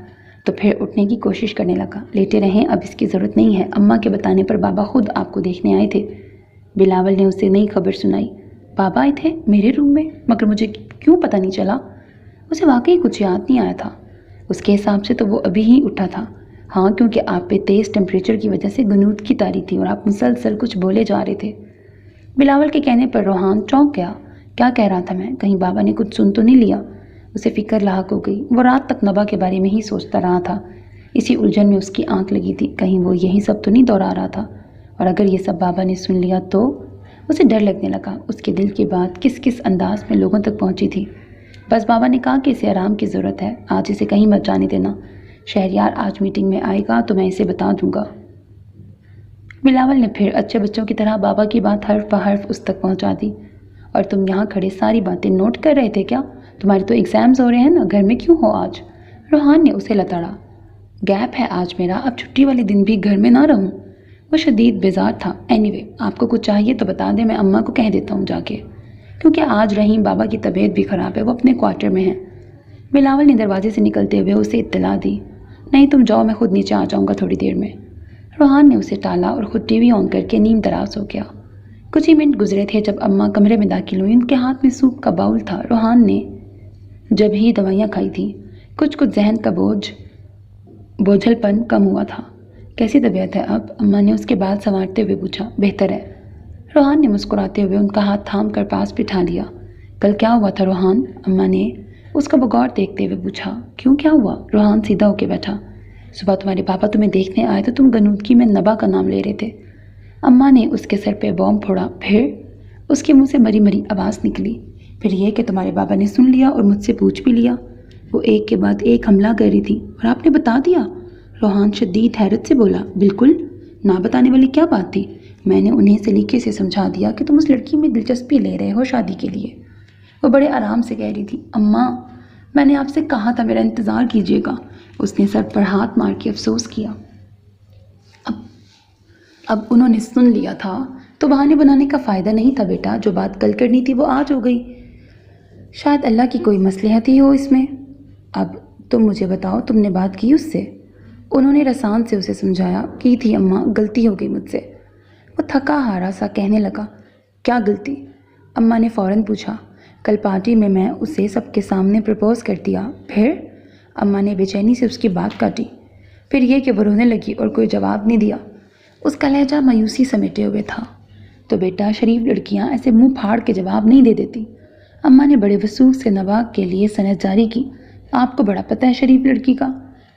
تو پھر اٹھنے کی کوشش کرنے لگا۔ لیٹے رہیں، اب اس کی ضرورت نہیں ہے، اماں کے بتانے پر بابا خود آپ کو دیکھنے آئے تھے۔ بلاول نے اسے نئی خبر سنائی۔ بابا آئے تھے میرے روم میں؟ مگر مجھے کیوں پتہ نہیں چلا؟ اسے واقعی کچھ یاد نہیں آیا تھا۔ اس کے حساب سے تو وہ ابھی ہی اٹھا تھا۔ ہاں، کیونکہ آپ پہ تیز ٹمپریچر کی وجہ سے غنودگی طاری تھی اور آپ مسلسل کچھ بولے جا رہے تھے۔ بلاول کے کہنے پر روحان چونک گیا۔ کیا کہہ رہا تھا میں؟ کہیں بابا نے کچھ سن تو نہیں لیا؟ اسے فکر لاحق ہو گئی۔ وہ رات تک نبا کے بارے میں ہی سوچتا رہا تھا۔ اسی الجھن میں اس کی آنکھ لگی تھی، کہیں وہ یہی سب تو نہیں دوہرا رہا تھا؟ اور اگر یہ سب بابا نے سن لیا تو؟ اسے ڈر لگنے لگا۔ اس کے دل کی بات کس کس انداز میں لوگوں تک پہنچی تھی۔ بس بابا نے کہا کہ اسے آرام کی ضرورت ہے، آج اسے کہیں مت جانے دینا۔ شہریار آج میٹنگ میں آئے گا تو میں اسے بتا دوں گا۔ بلاول نے پھر اچھے بچوں کی طرح بابا کی بات حرف بہ حرف اس تک پہنچا دی۔ اور تم یہاں کھڑے ساری باتیں نوٹ کر رہے تھے کیا؟ تمہارے تو ایگزامز ہو رہے ہیں نا، گھر میں کیوں ہو آج؟ روحان نے اسے لتاڑا۔ گیپ ہے آج میرا، اب چھٹی والے دن بھی گھر میں نہ رہوں۔ وہ شدید بیزار تھا۔ اینی وے، آپ کو کچھ چاہیے تو بتا دیں، میں اماں کو کہہ دیتا ہوں جا کے، کیونکہ آج رحیم بابا کی طبیعت بھی خراب ہے، وہ اپنے کوارٹر میں ہیں۔ بلاول نے دروازے سے نکلتے ہوئے اسے اطلاع دی۔ نہیں تم جاؤ، میں خود نیچے آ جاؤں گا تھوڑی دیر میں۔ روحان نے اسے ٹالا اور خود ٹی وی آن کر کے نیم دراز ہو گیا۔ کچھ ہی منٹ گزرے تھے جب اماں کمرے میں داخل ہوئی۔ ان کے ہاتھ میں سوپ کا باؤل تھا۔ روحان نے جب ہی دوائیاں کھائی تھیں، کچھ ذہن کا بوجھل پن کم ہوا تھا۔ کیسی طبیعت ہے اب؟ اماں نے اس کے بال سنوارتے ہوئے پوچھا۔ بہتر ہے، روحان نے مسکراتے ہوئے ان کا ہاتھ تھام کر پاس بٹھا لیا۔ کل کیا ہوا تھا روحان؟ اماں نے اس کا بغور دیکھتے ہوئے پوچھا۔ کیوں کیا ہوا؟ روحان سیدھا ہو کے بیٹھا۔ صبح تمہارے پاپا تمہیں دیکھنے آئے تو تم غنودگی میں نبا کا نام لے رہے تھے۔ اماں نے اس کے سر پہ بوم پھوڑا۔ پھر؟ اس کے منہ سے مری مری آواز نکلی۔ پھر یہ کہ تمہارے بابا نے سن لیا اور مجھ سے پوچھ بھی لیا۔ وہ ایک کے بعد ایک حملہ کر رہی تھی اور آپ نے بتا دیا؟ روحان شدید حیرت سے بولا۔ بالکل، نہ بتانے والی کیا بات تھی؟ میں نے انہیں سلیقے سے سمجھا دیا کہ تم اس لڑکی میں دلچسپی لے رہے ہو شادی کے لیے۔ وہ بڑے آرام سے کہہ رہی تھی۔ اماں، میں نے آپ سے کہا تھا میرا انتظار کیجیے گا۔ اس نے سر پر ہاتھ مار کے افسوس کیا۔ اب انہوں نے سن لیا تھا تو بہانے بنانے کا فائدہ نہیں تھا بیٹا، جو بات کل کرنی تھی وہ آج ہو گئی۔ شاید اللہ کی کوئی مصلحت ہی ہو اس میں۔ اب تم مجھے بتاؤ، تم نے بات کی اس سے؟ انہوں نے رسان سے اسے سمجھایا۔ کی تھی اماں، غلطی ہو گئی مجھ سے۔ وہ تھکا ہارا سا کہنے لگا۔ کیا غلطی؟ اماں نے فوراً پوچھا۔ کل پارٹی میں اسے سب کے سامنے پرپوز کر دیا۔ پھر؟ اماں نے بے چینی سے اس کی بات کاٹی۔ پھر یہ کہ وہ رونے لگی اور کوئی جواب نہیں دیا۔ اس کا لہجہ مایوسی سمیٹے ہوئے تھا۔ تو بیٹا، شریف لڑکیاں ایسے منہ پھاڑ کے جواب نہیں دے دیتی۔ اماں نے بڑے وثوق سے نبا کے لیے سند جاری کی۔ آپ کو بڑا پتہ ہے شریف لڑکی کا؟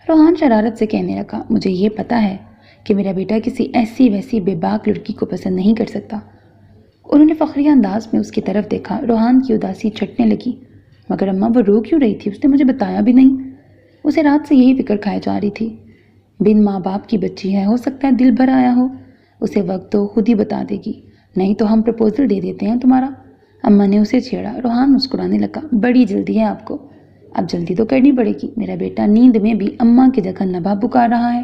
روحان شرارت سے کہنے لگا۔ مجھے یہ پتہ ہے کہ میرا بیٹا کسی ایسی ویسی بے باک لڑکی کو پسند نہیں کر سکتا۔ انہوں نے فخریہ انداز میں اس کی طرف دیکھا۔ روحان کی اداسی چھٹنے لگی۔ مگر اماں، وہ رو کیوں رہی تھی؟ اس نے مجھے بتایا بھی نہیں۔ اسے رات سے یہی فکر کھائے جا رہی تھی۔ بن ماں باپ کی بچی ہے، ہو سکتا ہے دل بھر آیا ہو۔ اسے وقت تو خود ہی بتا دے گی، نہیں تو ہم پرپوزل دے دیتے ہیں تمہارا۔ اماں نے اسے چھیڑا۔ روحان مسکرانے لگا۔ بڑی جلدی ہے آپ کو؟ اب جلدی تو کرنی پڑے گی، میرا بیٹا نیند میں بھی اماں کی جگہ نبا پکار رہا ہے۔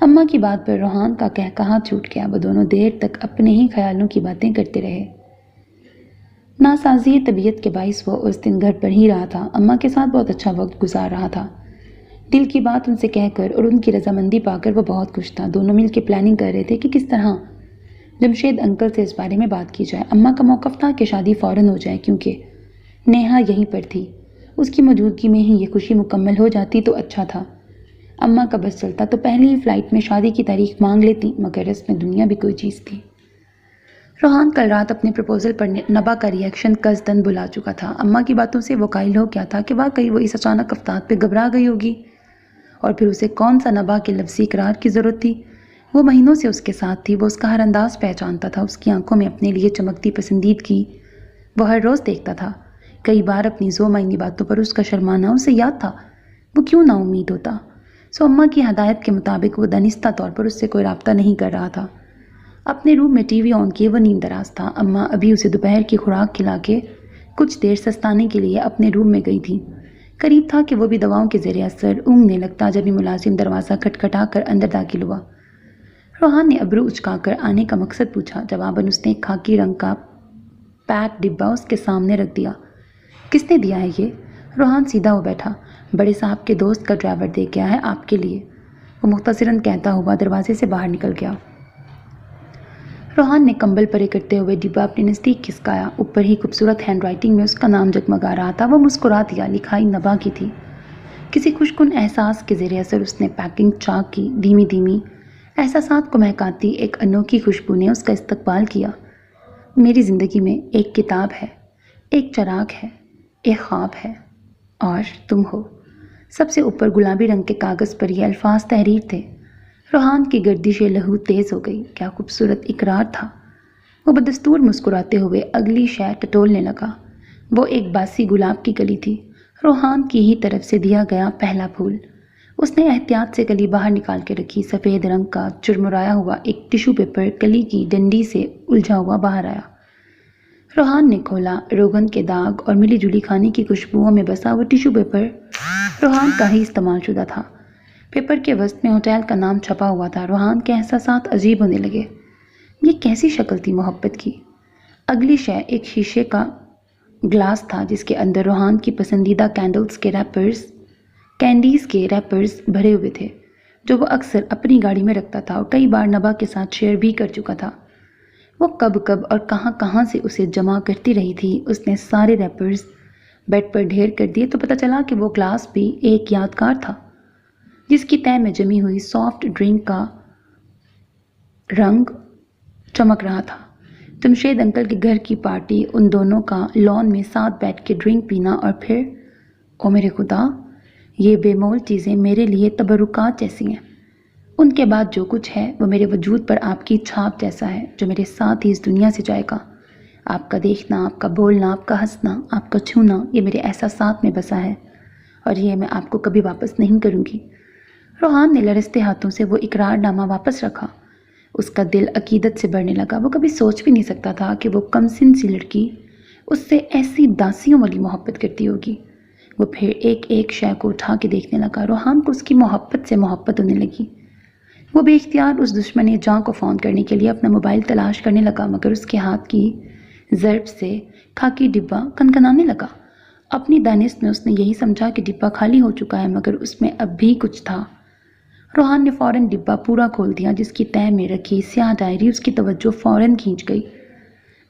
اماں کی بات پر روحان کا کہا چھوٹ گیا۔ وہ دونوں دیر تک اپنے ہی خیالوں کی باتیں کرتے رہے۔ ناسازی طبیعت کے باعث وہ اس دن گھر پر ہی رہا تھا۔ اماں کے ساتھ بہت اچھا وقت گزار رہا تھا۔ دل کی بات ان سے کہہ کر اور ان کی رضامندی پا کر وہ بہت خوش تھا۔ دونوں مل کے پلاننگ کر رہے تھے کہ کس طرح جمشید انکل سے اس بارے میں بات کی جائے۔ اماں کا موقف تھا کہ شادی فوراً ہو جائے، کیونکہ نیہا یہیں پر تھی۔ اس کی موجودگی میں ہی یہ خوشی مکمل ہو جاتی تو اچھا تھا۔ اماں کا بس چلتا تو پہلی ہی فلائٹ میں شادی کی تاریخ مانگ لیتی، مگر اس میں دنیا بھی کوئی چیز تھی۔ روحان کل رات اپنے پرپوزل پر نبا کا ری ایکشن قصداً بلا چکا تھا۔ اماں کی باتوں سے وہ قائل ہو گیا تھا کہ واقعی وہ اس اچانک افتاد پہ گھبرا گئی ہوگی، اور پھر اسے کون سا نبا کے لفظی اقرار کی ضرورت تھی؟ وہ مہینوں سے اس کے ساتھ تھی، وہ اس کا ہر انداز پہچانتا تھا، اس کی آنکھوں میں اپنے لیے چمکتی پسندیدگی وہ ہر روز دیکھتا تھا۔ کئی بار اپنی ذو معنی باتوں پر اس کا شرمانا اسے یاد تھا۔ وہ کیوں نا امید ہوتا؟ سو اماں کی ہدایت کے مطابق وہ دانستہ طور پر اس سے کوئی رابطہ نہیں کر رہا تھا۔ اپنے روم میں ٹی وی آن کیے وہ نیم دراز تھا۔ اماں ابھی اسے دوپہر کی خوراک کھلا کے کچھ دیر سستانے کے لیے اپنے روم میں گئی تھی۔ قریب تھا کہ وہ بھی دواؤں کے زیر اثر اونگنے لگتا جب یہ ملازم دروازہ کھٹکھٹا کر اندر داخل ہوا۔ روحان نے ابرو اچکا کر آنے کا مقصد پوچھا۔ جواباً اس نے ایک خاکی رنگ کا پیک ڈبہ اس کے سامنے رکھ دیا۔ کس نے دیا ہے یہ؟ روحان سیدھا ہو بیٹھا۔ بڑے صاحب کے دوست کا ڈرائیور دے گیا ہے آپ کے لیے، وہ مختصراً کہتا ہوا دروازے سے باہر نکل گیا۔ روحان نے کمبل پرے کرتے ہوئے ڈبہ اپنے نزدیک کھسکایا۔ اوپر ہی خوبصورت ہینڈ رائٹنگ میں اس کا نام جگمگا رہا تھا۔ وہ مسکرا دیا۔ لکھائی نبا کی تھی۔ کسی خوشکن احساس کے زیر اثر اس نے پیکنگ چاک کی۔ دھیمی دھیمی احساسات کو مہکاتی ایک انوکھی خوشبو نے اس کا استقبال کیا۔ میری زندگی میں ایک کتاب ہے، ایک چراغ ہے، ایک خواب ہے، اور تم ہو۔ سب سے اوپر گلابی رنگ کے کاغذ پر یہ الفاظ تحریر تھے۔ روحان کی گردش لہو تیز ہو گئی۔ کیا خوبصورت اقرار تھا۔ وہ بدستور مسکراتے ہوئے اگلی شے ٹٹولنے لگا۔ وہ ایک باسی گلاب کی کلی تھی، روحان کی ہی طرف سے دیا گیا پہلا پھول۔ اس نے احتیاط سے کلی باہر نکال کے رکھی۔ سفید رنگ کا چرمرایا ہوا ایک ٹیشو پیپر کلی کی ڈنڈی سے الجھا ہوا باہر آیا۔ روحان نے کھولا۔ روغن کے داغ اور ملی جلی کھانے کی خوشبوؤں میں بسا وہ ٹیشو پیپر روحان کا ہی استعمال شدہ تھا۔ پیپر کے وسط میں ہوٹل کا نام چھپا ہوا تھا۔ روحان کے احساسات عجیب ہونے لگے۔ یہ کیسی شکل تھی محبت کی؟ اگلی شے ایک شیشے کا گلاس تھا جس کے اندر روحان کی پسندیدہ کینڈیز کے ریپرز بھرے ہوئے تھے، جو وہ اکثر اپنی گاڑی میں رکھتا تھا اور کئی بار نبا کے ساتھ شیئر بھی کر چکا تھا۔ وہ کب کب اور کہاں کہاں سے اسے جمع کرتی رہی تھی۔ اس نے سارے ریپرز بیڈ پر ڈھیر کر دیے تو پتہ چلا کہ وہ گلاس بھی ایک یادگار تھا جس کی تہہ میں جمی ہوئی سافٹ ڈرنک کا رنگ چمک رہا تھا۔ جمشید انکل کے گھر کی پارٹی، ان دونوں کا لان میں ساتھ بیٹھ کے ڈرنک پینا، اور پھر او میرے خدا، یہ بے مول چیزیں میرے لیے تبرکات جیسی ہیں۔ ان کے بعد جو کچھ ہے وہ میرے وجود پر آپ کی چھاپ جیسا ہے جو میرے ساتھ ہی اس دنیا سے جائے گا۔ آپ کا دیکھنا، آپ کا بولنا، آپ کا ہنسنا، آپ کا چھونا، یہ میرے احساسات میں بسا ہے اور یہ میں آپ کو کبھی واپس نہیں کروں گی۔ روحان نے لرزتے ہاتھوں سے وہ اقرار نامہ واپس رکھا۔ اس کا دل عقیدت سے بھرنے لگا۔ وہ کبھی سوچ بھی نہیں سکتا تھا کہ وہ کم سن سی لڑکی اس سے ایسی داسیوں والی محبت کرتی ہوگی۔ وہ پھر ایک ایک شے کو اٹھا کے دیکھنے لگا۔ روحان کو اس کی محبت سے محبت ہونے لگی۔ وہ بے اختیار اس دشمن جاں کو فون کرنے کے لیے اپنا موبائل تلاش کرنے لگا، مگر اس کے ہاتھ کی ضرب سے خاکی ڈبہ کنکنانے لگا۔ اپنی دانست میں اس نے یہی سمجھا کہ ڈبہ خالی ہو چکا ہے، مگر اس میں اب بھی کچھ تھا۔ روحان نے فوراً ڈبہ پورا کھول دیا۔ جس کی تہہ میں رکھی سیاہ ڈائری اس کی توجہ فوراً کھینچ گئی۔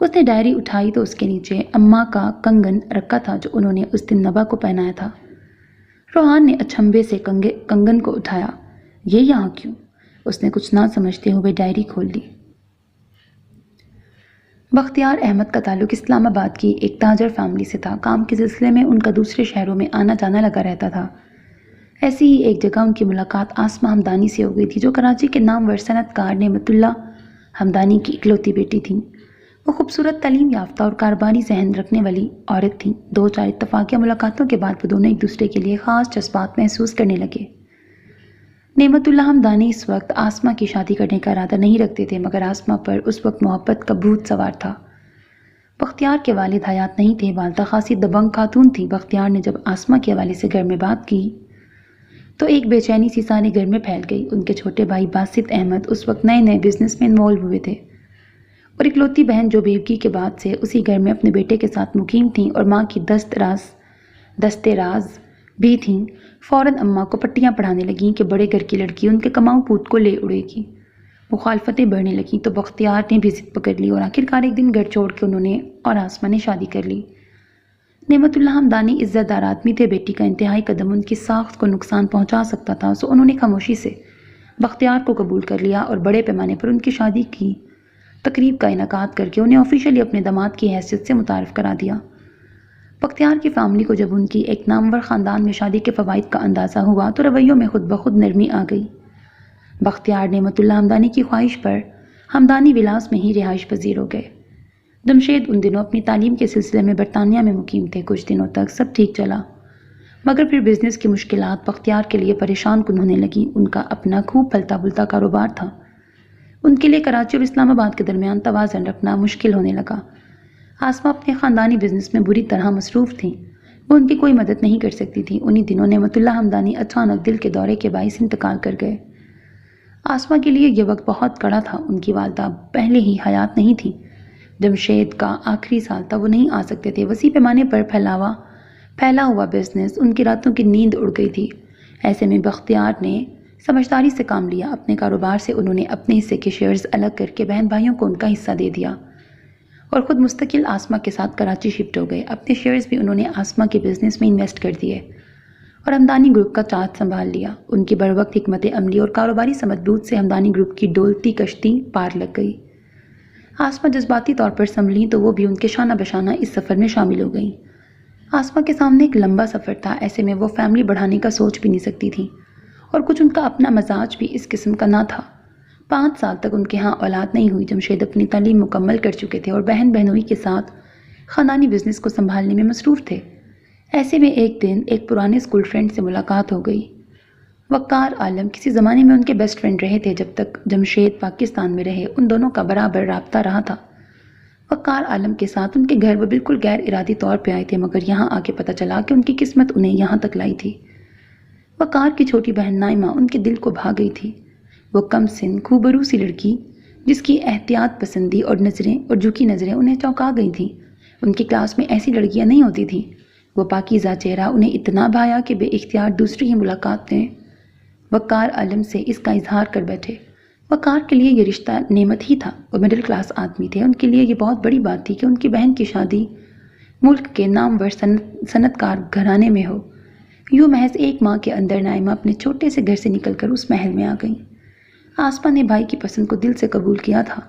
اس نے ڈائری اٹھائی تو اس کے نیچے اماں کا کنگن رکھا تھا جو انہوں نے اس دن نبا کو پہنایا تھا۔ روحان نے اچنبھے سے کنگن کو اٹھایا۔ یہ یہاں کیوں؟ اس نے کچھ نہ سمجھتے ہوئے ڈائری کھول لی۔ بختیار احمد کا تعلق اسلام آباد کی ایک تاجر فیملی سے تھا۔ کام کے سلسلے میں ان کا دوسرے شہروں میں آنا جانا لگا رہتا تھا۔ ایسی ہی ایک جگہ ان کی ملاقات آسمہ ہمدانی سے ہو گئی تھی جو کراچی کے نامور صنعت کار نعمت اللہ ہمدانی کی اکلوتی بیٹی تھیں۔ وہ خوبصورت، تعلیم یافتہ اور کاروباری ذہن رکھنے والی عورت تھیں۔ دو چار اتفاقیہ ملاقاتوں کے بعد وہ دونوں ایک دوسرے کے لیے خاص جذبات محسوس کرنے لگے۔ نعمت اللہ ہمدانی اس وقت آسمہ کی شادی کرنے کا ارادہ نہیں رکھتے تھے، مگر آسمہ پر اس وقت محبت کا بھوت سوار تھا۔ بختیار کے والد حیات نہیں تھے، والدہ خاصی دبنگ خاتون تھی۔ بختیار نے جب آسمہ کے حوالے سے گھر میں بات کی تو ایک بے چینی سی سارے گھر میں پھیل گئی۔ ان کے چھوٹے بھائی باسط احمد اس وقت نئے نئے بزنس میں انوالو ہوئے تھے، اور اکلوتی بہن جو بیوگی کے بعد سے اسی گھر میں اپنے بیٹے کے ساتھ مقیم تھیں اور ماں کی دستے راز بھی تھیں، فوراً اماں کو پٹیاں پڑھانے لگیں کہ بڑے گھر کی لڑکی ان کے کماؤ پوت کو لے اڑے گی۔ مخالفتیں بڑھنے لگیں تو بختیار نے بھی ضد پکڑ لی اور آخرکار ایک دن گھر چھوڑ کے انہوں نے اور آسمہ نے شادی کر لی۔ نعمت اللہ ہمدانی عزت دار آدمی تھے۔ بیٹی کا انتہائی قدم ان کی ساخت کو نقصان پہنچا سکتا تھا، سو انہوں نے خاموشی سے بختیار کو قبول کر لیا اور بڑے پیمانے پر ان کی شادی کی تقریب کا انعقاد کر کے انہیں آفیشلی اپنے داماد کی حیثیت سے متعارف کرا دیا۔ بختیار کی فیملی کو جب ان کی ایک نامور خاندان میں شادی کے فوائد کا اندازہ ہوا تو رویوں میں خود بخود نرمی آ گئی۔ بختیار نعمت اللہ ہمدانی کی خواہش پر ہمدانی ولاس میں ہی رہائش پذیر ہو گئے۔ جمشید ان دنوں اپنی تعلیم کے سلسلے میں برطانیہ میں مقیم تھے۔ کچھ دنوں تک سب ٹھیک چلا، مگر پھر بزنس کی مشکلات بختیار کے لیے پریشان کن ہونے لگیں۔ ان کا اپنا خوب پھلتا پھولتا کاروبار تھا۔ ان کے لیے کراچی اور اسلام آباد کے درمیان توازن رکھنا مشکل ہونے لگا۔ آسمہ اپنے خاندانی بزنس میں بری طرح مصروف تھیں، وہ ان کی کوئی مدد نہیں کر سکتی تھی۔ انہی دنوں نعمت اللہ حمدانی اچانک دل کے دورے کے باعث انتقال کر گئے۔ آسمہ کے لیے یہ وقت بہت کڑا تھا، ان کی والدہ پہلے ہی حیات نہیں تھی۔ جمشید کا آخری سال تھا، وہ نہیں آ سکتے تھے۔ وسیع پیمانے پر پھیلا ہوا بزنس، ان کی راتوں کی نیند اڑ گئی تھی۔ ایسے میں بختیار نے سمجھداری سے کام لیا۔ اپنے کاروبار سے انہوں نے اپنے حصے کے شیئرز الگ کر کے بہن بھائیوں کو ان کا حصہ دے دیا اور خود مستقل آسمہ کے ساتھ کراچی شفٹ ہو گئے۔ اپنے شیئرز بھی انہوں نے آسمہ کے بزنس میں انویسٹ کر دیے اور ہمدانی گروپ کا چارج سنبھال لیا۔ ان کی بروقت حکمت عملی اور کاروباری سمجھ سے ہمدانی گروپ کی ڈولتی کشتی پار لگ گئی۔ آسمہ جذباتی طور پر سنبھلیں تو وہ بھی ان کے شانہ بشانہ اس سفر میں شامل ہو گئیں۔ آسمہ کے سامنے ایک لمبا سفر تھا، ایسے میں وہ فیملی بڑھانے کا سوچ بھی نہیں سکتی تھی اور کچھ ان کا اپنا مزاج بھی اس قسم کا نہ تھا۔ 5 سال تک ان کے ہاں اولاد نہیں ہوئی۔ جمشید اپنی تعلیم مکمل کر چکے تھے اور بہن بہنوئی کے ساتھ خاندانی بزنس کو سنبھالنے میں مصروف تھے۔ ایسے میں ایک دن ایک پرانے اسکول فرینڈ سے ملاقات ہو گئی۔ وقار عالم کسی زمانے میں ان کے بیسٹ فرینڈ رہے تھے۔ جب تک جمشید پاکستان میں رہے ان دونوں کا برابر رابطہ رہا تھا۔ وقار عالم کے ساتھ ان کے گھر وہ بالکل غیر ارادی طور پہ آئے تھے، مگر یہاں آ کے پتہ چلا کہ ان کی قسمت انہیں یہاں تک لائی تھی۔ وقار کی چھوٹی بہن نائمہ ان کے دل کو بھا گئی تھی۔ وہ کم سن خوبرو سی لڑکی جس کی احتیاط پسندی اور جھکی نظریں انہیں چونکا گئی تھیں۔ ان کی کلاس میں ایسی لڑکیاں نہیں ہوتی تھیں۔ وہ پاکیزہ چہرہ انہیں اتنا بھایا کہ بے اختیار دوسری ہی ملاقات میں وقار عالم سے اس کا اظہار کر بیٹھے۔ وقار کے لیے یہ رشتہ نعمت ہی تھا۔ وہ مڈل کلاس آدمی تھے، ان کے لیے یہ بہت بڑی بات تھی کہ ان کی بہن کی شادی ملک کے نامور صنعت کار گھرانے میں ہو۔ یوں محض 1 ماہ کے اندر نائمہ اپنے چھوٹے سے گھر سے نکل کر اس محل میں آ گئیں۔ آسمہ نے بھائی کی پسند کو دل سے قبول کیا تھا۔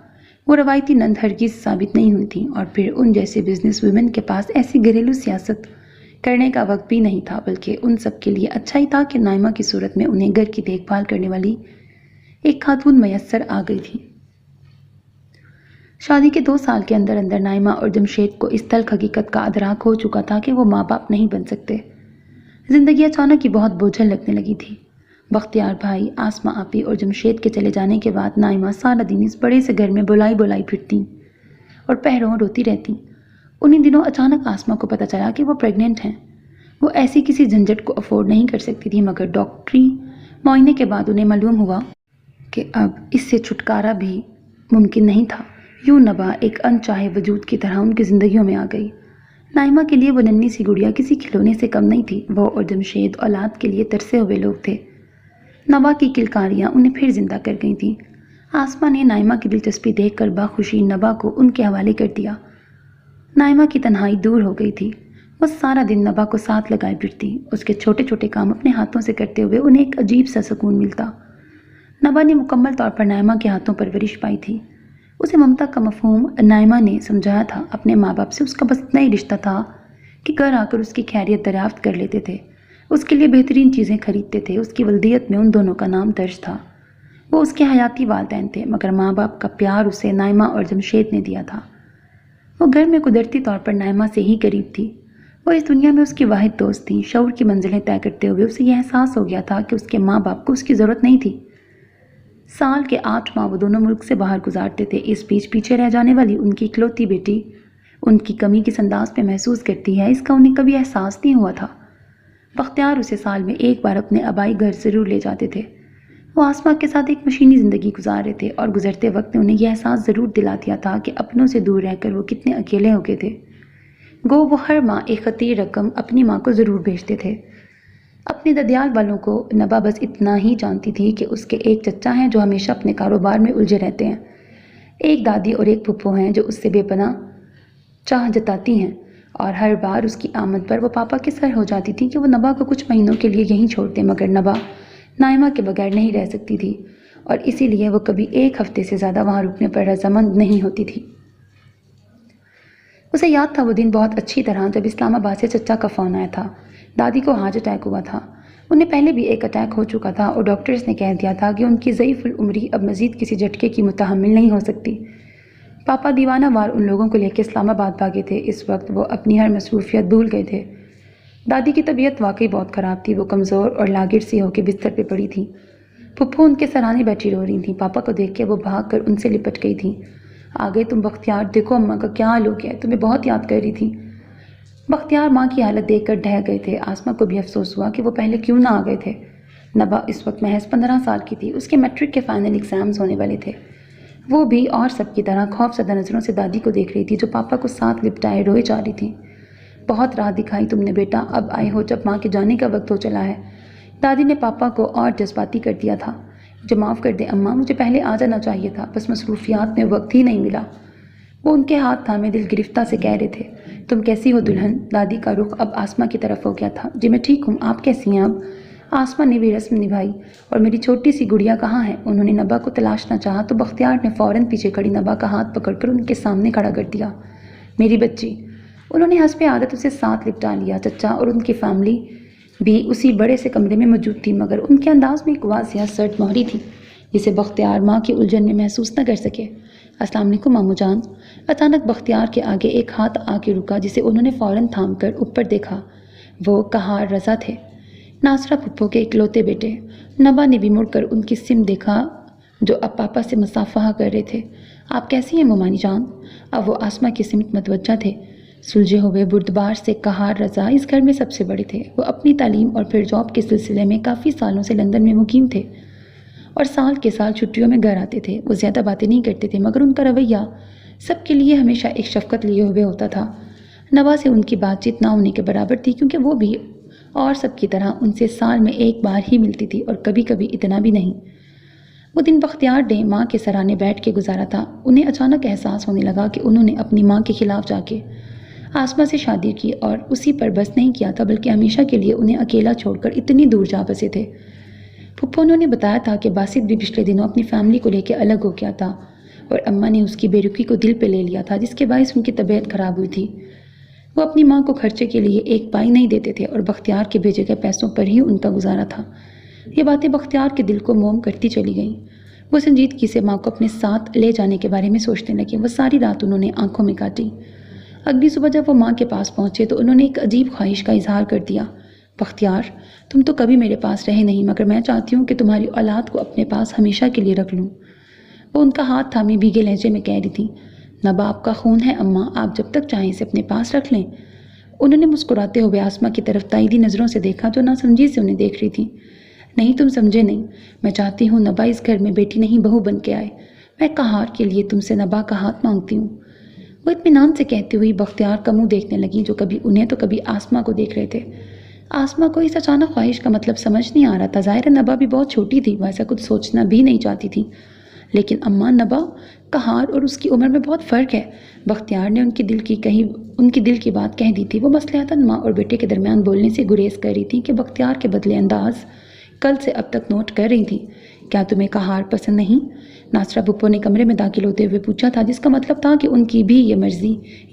وہ روایتی نند ہرگز ثابت نہیں ہوئی تھیں اور پھر ان جیسے بزنس ویمن کے پاس ایسی گھریلو سیاست کرنے کا وقت بھی نہیں تھا، بلکہ ان سب کے لیے اچھا ہی تھا کہ نائمہ کی صورت میں انہیں گھر کی دیکھ بھال کرنے والی ایک خاتون میسر آ گئی تھی۔ شادی کے 2 سال کے اندر اندر نائمہ اور جمشید کو اس تلخ حقیقت کا ادراک ہو چکا تھا کہ وہ ماں باپ نہیں بن سکتے۔ زندگی اچانک ہی بہت بوجھل لگنے لگی تھی۔ بختیار بھائی، آسمہ آپی اور جمشید کے چلے جانے کے بعد نائمہ سارا دن اس بڑے سے گھر میں بلائی پھرتیں اور پہروں روتی رہتیں۔ انہی دنوں اچانک آسمہ کو پتہ چلا کہ وہ پریگننٹ ہیں۔ وہ ایسی کسی جھنجھٹ کو افورڈ نہیں کر سکتی تھی، مگر ڈاکٹری معائنے کے بعد انہیں معلوم ہوا کہ اب اس سے چھٹکارا بھی ممکن نہیں تھا۔ یوں نبا ایک انچاہے وجود کی طرح ان کی زندگیوں میں آ گئی۔ نائمہ کے لیے وہ ننھی سی گڑیا کسی کھلونے سے کم نہیں تھی۔ وہ اور جمشید اولاد کے لیے ترسے ہوئے لوگ تھے۔ نبا کی کلکاریاں انہیں پھر زندہ کر گئی تھیں۔ آسمہ نے نائمہ کی دلچسپی دیکھ کر بخوشی نبا کو ان کے حوالے کر دیا۔ نائمہ کی تنہائی دور ہو گئی تھی۔ وہ سارا دن نبا کو ساتھ لگائے پھرتی۔ اس کے چھوٹے چھوٹے کام اپنے ہاتھوں سے کرتے ہوئے انہیں ایک عجیب سا سکون ملتا۔ نبا نے مکمل طور پر نائمہ کے ہاتھوں پرورش پائی تھی۔ اسے ممتا کا مفہوم نائمہ نے سمجھایا تھا۔ اپنے ماں باپ سے اس کا بس اتنا ہی رشتہ تھا کہ گھر آ کر اس کی خیریت دریافت کر لیتے تھے، اس کے لیے بہترین چیزیں خریدتے تھے۔ اس کی ولدیت میں ان دونوں کا نام درج تھا۔ وہ اس کے حیاتی والدین تھے، مگر ماں باپ کا پیار اسے نائمہ اور جمشید نے دیا تھا۔ وہ گھر میں قدرتی طور پر نائمہ سے ہی قریب تھی۔ وہ اس دنیا میں اس کی واحد دوست تھیں۔ شعور کی منزلیں طے کرتے ہوئے اسے یہ احساس ہو گیا تھا کہ اس کے ماں باپ کو اس کی ضرورت نہیں تھی۔ سال کے 8 ماہ وہ دونوں ملک سے باہر گزارتے تھے۔ اس بیچ پیچھے رہ جانے والی ان کی اکلوتی بیٹی ان کی کمی کس انداز پہ محسوس کرتی ہے، اس کا انہیں کبھی احساس نہیں ہوا تھا۔ بختیار اسے سال میں 1 بار اپنے آبائی گھر ضرور لے جاتے تھے۔ وہ آسمہ کے ساتھ ایک مشینی زندگی گزار رہے تھے اور گزرتے وقت نے انہیں یہ احساس ضرور دلا دیا تھا کہ اپنوں سے دور رہ کر وہ کتنے اکیلے ہو گئے تھے۔ گو وہ ہر ماہ ایک خطیر رقم اپنی ماں کو ضرور بھیجتے تھے۔ اپنے ددیال والوں کو نبا بس اتنا ہی جانتی تھی کہ اس کے ایک چچا ہیں جو ہمیشہ اپنے کاروبار میں الجھے رہتے ہیں، ایک دادی اور ایک پھپھو ہیں جو اس سے بے پناہ چاہ جتاتی ہیں، اور ہر بار اس کی آمد پر وہ پاپا کے سر ہو جاتی تھی کہ وہ نبا کو کچھ مہینوں کے لیے یہیں چھوڑ دیں، مگر نبا نائمہ کے بغیر نہیں رہ سکتی تھی اور اسی لیے وہ کبھی 1 ہفتے سے زیادہ وہاں رکنے پر رضامند نہیں ہوتی تھی۔ اسے یاد تھا وہ دن بہت اچھی طرح جب اسلام آباد سے چچا کا فون آیا تھا۔ دادی کو ہارٹ اٹیک ہوا تھا۔ انہیں پہلے بھی ایک اٹیک ہو چکا تھا اور ڈاکٹرز نے کہہ دیا تھا کہ ان کی ضعیف العمری اب مزید کسی جھٹکے کی متحمل نہیں ہو سکتی۔ پاپا دیوانہ وار ان لوگوں کو لے کے اسلام آباد بھاگے تھے۔ اس وقت وہ اپنی ہر مصروفیت بھول گئے تھے۔ دادی کی طبیعت واقعی بہت خراب تھی۔ وہ کمزور اور لاغر سی ہو کے بستر پہ پڑی تھی۔ پھپھو ان کے سرانے بیٹھی رو رہی تھیں۔ پاپا کو دیکھ کے وہ بھاگ کر ان سے لپٹ گئی تھیں۔ آ گئے تم بختیار، دیکھو اماں کا کیا حال ہو گیا ہے، تمہیں بہت یاد کر رہی تھی۔ بختیار ماں کی حالت دیکھ کر ڈھہ گئے تھے۔ آسمہ کو بھی افسوس ہوا کہ وہ پہلے کیوں نہ آ گئے تھے۔ نبا اس وقت محض 15 سال کی تھی، اس کے میٹرک کے فائنل ایگزامز ہونے والے تھے۔ وہ بھی اور سب کی طرح خوف زدہ نظروں سے دادی کو دیکھ رہی تھی جو پاپا کو ساتھ لپٹائے روئے جا رہی تھی۔ بہت راہ دکھائی تم نے بیٹا، اب آئے ہو جب ماں کے جانے کا وقت ہو چلا ہے۔ دادی نے پاپا کو اور جذباتی کر دیا تھا۔ مجھے معاف کر دے اماں، مجھے پہلے آ جانا چاہیے تھا، بس مصروفیات میں وقت ہی نہیں ملا۔ وہ ان کے ہاتھ تھامے دل گرفتہ سے کہہ رہے تھے۔ تم کیسی ہو دلہن؟ دادی کا رخ اب آسمہ کی طرف ہو گیا تھا۔ جی میں ٹھیک ہوں، آپ کیسی ہیں اب؟ آسمہ نے بھی رسم نبھائی۔ اور میری چھوٹی سی گڑیا کہاں ہے؟ انہوں نے نبا کو تلاشنا چاہا تو بختیار نے فوراً پیچھے کھڑی نبا کا ہاتھ پکڑ کر ان کے سامنے کھڑا کر دیا۔ میری بچی۔ انہوں نے حسب عادت اسے ساتھ لپٹا لیا۔ چچا اور ان کی فیملی بھی اسی بڑے سے کمرے میں موجود تھی، مگر ان کے انداز میں ایک واضح سرد مہری تھی جسے بختیار ماں کی الجھن میں محسوس نہ کر سکے۔ السلام علیکم ماموں جان۔ اچانک بختیار کے آگے ایک ہاتھ آ کے رکا جسے انہوں نے فوراً تھام کر اوپر دیکھا۔ وہ کہار رضا تھے، ناصرہ پھپھو کے اکلوتے بیٹے۔ نبا نے بھی مڑ کر ان کی سمت دیکھا جو اب پاپا سے مصافحہ کر رہے تھے۔ آپ کیسی ہیں مومانی جان؟ اب وہ آسمہ کی سمت متوجہ تھے۔ سلجھے ہوئے بردبار سے کہار رضا اس گھر میں سب سے بڑے تھے۔ وہ اپنی تعلیم اور پھر جاب کے سلسلے میں کافی سالوں سے لندن میں مقیم تھے اور سال کے سال چھٹیوں میں گھر آتے تھے۔ وہ زیادہ باتیں نہیں کرتے تھے، مگر ان کا رویہ سب کے لیے ہمیشہ ایک شفقت لیے ہوئے ہوتا تھا۔ نبا سے ان کی بات چیت نہ ہونے کے برابر تھی، کیونکہ وہ بھی اور سب کی طرح ان سے سال میں ایک بار ہی ملتی تھی، اور کبھی کبھی اتنا بھی نہیں۔ وہ دن بختیار نے ماں کے سرانے بیٹھ کے گزارا تھا۔ انہیں اچانک احساس ہونے لگا کہ انہوں نے اپنی ماں کے خلاف جا کے آسمہ سے شادی کی اور اسی پر بس نہیں کیا تھا، بلکہ ہمیشہ کے لیے انہیں اکیلا چھوڑ کر اتنی دور جا بسے تھے۔ پھپھو نے بتایا تھا کہ باسط بھی پچھلے دنوں اپنی فیملی کو لے کے الگ ہو گیا تھا اور اماں نے اس کی بے رخی کو دل پہ لے لیا تھا، جس کے باعث ان کی طبیعت خراب ہوئی تھی۔ وہ اپنی ماں کو خرچے کے لیے ایک پائی نہیں دیتے تھے اور بختیار کے بھیجے گئے پیسوں پر ہی ان کا گزارا تھا۔ یہ باتیں بختیار کے دل کو موم کرتی چلی گئیں۔ وہ سنجیدگی سے ماں کو اپنے ساتھ لے جانے کے بارے میں سوچنے لگے۔ وہ ساری رات انہوں نے آنکھوں میں کاٹی۔ اگلی صبح جب وہ ماں کے پاس پہنچے تو انہوں نے ایک عجیب خواہش کا اظہار کر دیا۔ بختیار، تم تو کبھی میرے پاس رہے نہیں، مگر میں چاہتی ہوں کہ تمہاری اولاد کو اپنے پاس ہمیشہ کے لیے رکھ لوں۔ وہ ان کا ہاتھ تھامے بھیگے لہجے میں کہہ رہی تھیں۔ نبا آپ کا خون ہے اماں، آپ جب تک چاہیں اسے اپنے پاس رکھ لیں۔ انہوں نے مسکراتے ہوئے آسمہ کی طرف تائیدی نظروں سے دیکھا جو ناسمجھی سے انہیں دیکھ رہی تھی۔ نہیں تم سمجھے نہیں، میں چاہتی ہوں نبا اس گھر میں بیٹی نہیں بہو بن کے آئے۔ میں کہار کے لیے تم سے نبا کا ہاتھ مانگتی ہوں۔ وہ اطمینان سے کہتی ہوئی بختیار کا منہ دیکھنے لگی جو کبھی انہیں تو کبھی آسمہ کو دیکھ رہے تھے۔ آسمہ کو اس اچانک خواہش کا مطلب سمجھ نہیں آ رہا تھا۔ ظاہر ہے نبا بھی بہت چھوٹی تھی، وہ ایسا کچھ سوچنا بھی نہیں چاہتی تھی، لیکن اماں نبا کہار اور اس کی عمر میں بہت فرق ہے۔ بختیار نے ان کی دل کی بات کہہ دی تھی۔ وہ مصلحتاً ماں اور بیٹے کے درمیان بولنے سے گریز کر رہی تھی کہ بختیار کے بدلے انداز کل سے اب تک نوٹ کر رہی تھی۔ کیا تمہیں کہار پسند نہیں؟ ناصرہ پھپھو نے کمرے میں داخل ہوتے ہوئے پوچھا تھا، جس کا مطلب تھا کہ ان کی بھی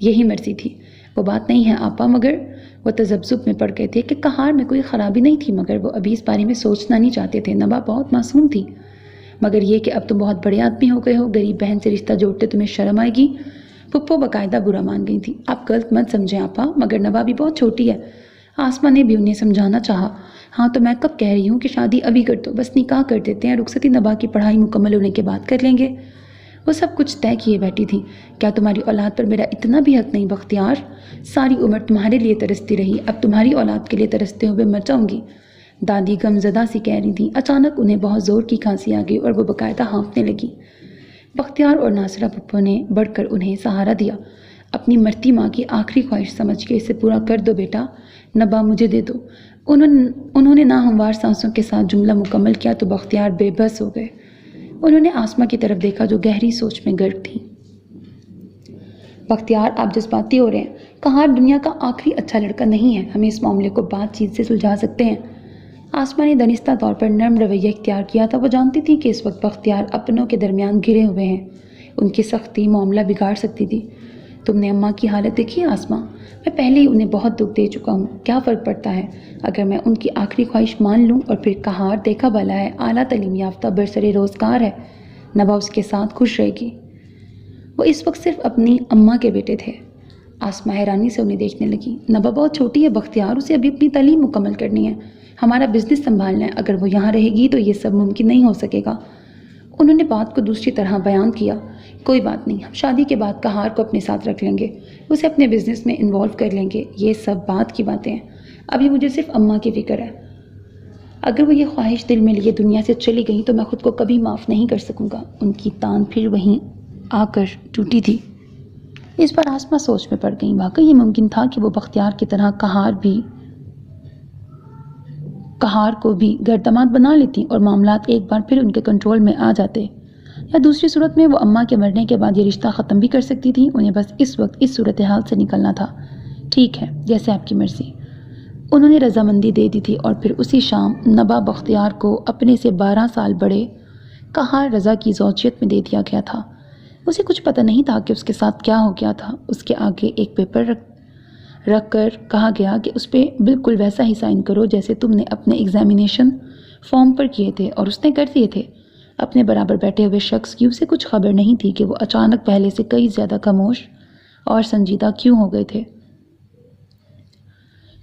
یہی مرضی تھی۔ وہ بات نہیں ہے آپا، مگر وہ تذبذب میں پڑ گئے تھے کہ کہار میں کوئی خرابی نہیں تھی، مگر وہ ابھی اس بارے میں سوچنا نہیں چاہتے تھے۔ نبا بہت معصوم تھی، مگر یہ کہ اب تم بہت بڑے آدمی ہو گئے ہو، غریب بہن سے رشتہ جوڑتے تمہیں شرم آئے گی۔ پھپھو باقاعدہ برا مان گئی تھی۔ آپ غلط مت سمجھیں آپا، مگر نبا بھی بہت چھوٹی ہے۔ آسمہ نے بھی انہیں سمجھانا چاہا۔ ہاں تو میں کب کہہ رہی ہوں کہ شادی ابھی کر دو، بس نکاح کر دیتے ہیں، رخصتی نبا کی پڑھائی مکمل ہونے کے بعد کر لیں گے۔ وہ سب کچھ طے کیے بیٹھی تھی۔ کیا تمہاری اولاد پر میرا اتنا بھی حق نہیں بختیار؟ ساری عمر تمہارے لیے ترستی رہی، اب تمہاری اولاد کے لیے ترستے ہوئے مر جاؤں گی۔ دادی غمزدہ سی کہہ رہی تھیں۔ اچانک انہیں بہت زور کی کھانسی آ گئی اور وہ باقاعدہ ہانفنے لگی۔ بختیار اور ناصرہ پھپھو نے بڑھ کر انہیں سہارا دیا۔ اپنی مرتی ماں کی آخری خواہش سمجھ کے اسے پورا کر دو بیٹا، نبا مجھے دے دو۔ انہوں نے ناہموار سانسوں کے ساتھ جملہ مکمل کیا تو بختیار بے بس ہو گئے۔ انہوں نے آسمہ کی طرف دیکھا جو گہری سوچ میں غرق تھی۔ بختیار آپ جذباتی ہو رہے ہیں، کہار دنیا کا آخری اچھا لڑکا نہیں ہے، ہمیں اس معاملے کو بات چیت سے سلجھا سکتے ہیں۔ آسمہ نے دانستہ طور پر نرم رویہ اختیار کیا تھا۔ وہ جانتی تھی کہ اس وقت بختیار اپنوں کے درمیان گھرے ہوئے ہیں، ان کی سختی معاملہ بگاڑ سکتی تھی۔ تم نے اماں کی حالت دیکھی آسمہ؟ میں پہلے ہی انہیں بہت دکھ دے چکا ہوں، کیا فرق پڑتا ہے اگر میں ان کی آخری خواہش مان لوں؟ اور پھر کہار دیکھا بھلا ہے، اعلیٰ تعلیم یافتہ برسر روزگار ہے، نبا اس کے ساتھ خوش رہے گی۔ وہ اس وقت صرف اپنی اماں کے بیٹے تھے۔ آسماء حیرانی سے انہیں دیکھنے لگی۔ نبا بہت چھوٹی ہے بختیار، اسے ابھی اپنی تعلیم مکمل کرنی ہے، ہمارا بزنس سنبھالنا ہے، اگر وہ یہاں رہے گی تو یہ سب ممکن نہیں ہو سکے گا۔ انہوں نے بات کو دوسری طرح بیان کیا۔ کوئی بات نہیں، ہم شادی کے بعد کہار کو اپنے ساتھ رکھ لیں گے، اسے اپنے بزنس میں انوالو کر لیں گے، یہ سب بات کی باتیں ہیں، ابھی مجھے صرف اماں کی فکر ہے۔ اگر وہ یہ خواہش دل میں لیے دنیا سے چلی گئیں تو میں خود کو کبھی معاف نہیں کر سکوں گا۔ ان کی تان پھر وہیں آ کر ٹوٹی تھی۔ اس پر آسماء سوچ میں پڑ گئیں، واقعی یہ ممکن تھا کہ وہ بختیار کی طرح کہار کو بھی گردماد بنا لیتی اور معاملات ایک بار پھر ان کے کنٹرول میں آ جاتے، یا دوسری صورت میں وہ اماں کے مرنے کے بعد یہ رشتہ ختم بھی کر سکتی تھی۔ انہیں بس اس وقت اس صورتحال سے نکلنا تھا۔ ٹھیک ہے، جیسے آپ کی مرضی، انہوں نے رضامندی دے دی تھی۔ اور پھر اسی شام نبا بختیار کو اپنے سے 12 سال بڑے کہار رضا کی زوجیت میں دے دیا گیا تھا۔ اسے کچھ پتہ نہیں تھا کہ اس کے ساتھ کیا ہو گیا تھا۔ اس کے آگے ایک پیپر رکھ کر کہا گیا کہ اس پہ بالکل ویسا ہی سائن کرو جیسے تم نے اپنے ایگزامینیشن فارم پر کیے تھے، اور اس نے کر دیے تھے۔ اپنے برابر بیٹھے ہوئے شخص کی اسے کچھ خبر نہیں تھی کہ وہ اچانک پہلے سے کئی زیادہ خاموش اور سنجیدہ کیوں ہو گئے تھے۔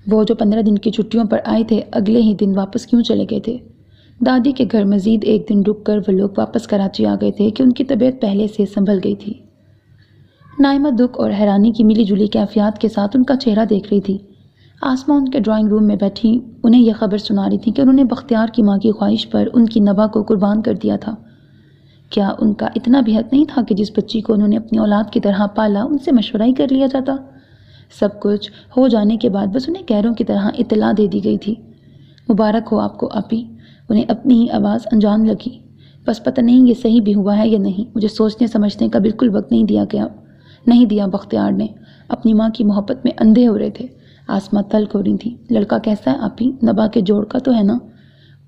وہ جو 15 دن کی چھٹیوں پر آئے تھے، اگلے ہی دن واپس کیوں چلے گئے تھے؟ دادی کے گھر مزید ایک دن رک کر وہ لوگ واپس کراچی آ گئے تھے کہ ان کی طبیعت پہلے سے سنبھل گئی تھی۔ نائمہ دکھ اور حیرانی کی ملی جلی کیفیات کے ساتھ ان کا چہرہ دیکھ رہی تھی۔ آسماء ان کے ڈرائنگ روم میں بیٹھی انہیں یہ خبر سنا رہی تھی کہ انہوں نے بختیار کی ماں کی خواہش پر ان کی نبا کو قربان کر دیا تھا۔ کیا ان کا اتنا بھی حق نہیں تھا کہ جس بچی کو انہوں نے اپنی اولاد کی طرح پالا ان سے مشورہ ہی کر لیا جاتا؟ سب کچھ ہو جانے کے بعد بس انہیں گہروں کی طرح اطلاع دے دی گئی تھی۔ مبارک ہو آپ کو آپی، انہیں اپنی ہی آواز انجان لگی۔ بس پتہ نہیں یہ صحیح بھی ہوا ہے یا نہیں، مجھے سوچنے سمجھنے کا بالکل وقت نہیں دیا بختیار نے، اپنی ماں کی محبت میں اندھے ہو رہے تھے۔ آسماء تلخ ہو رہی تھی۔ لڑکا کیسا ہے آپی؟ نبا کے جوڑ کا تو ہے نا؟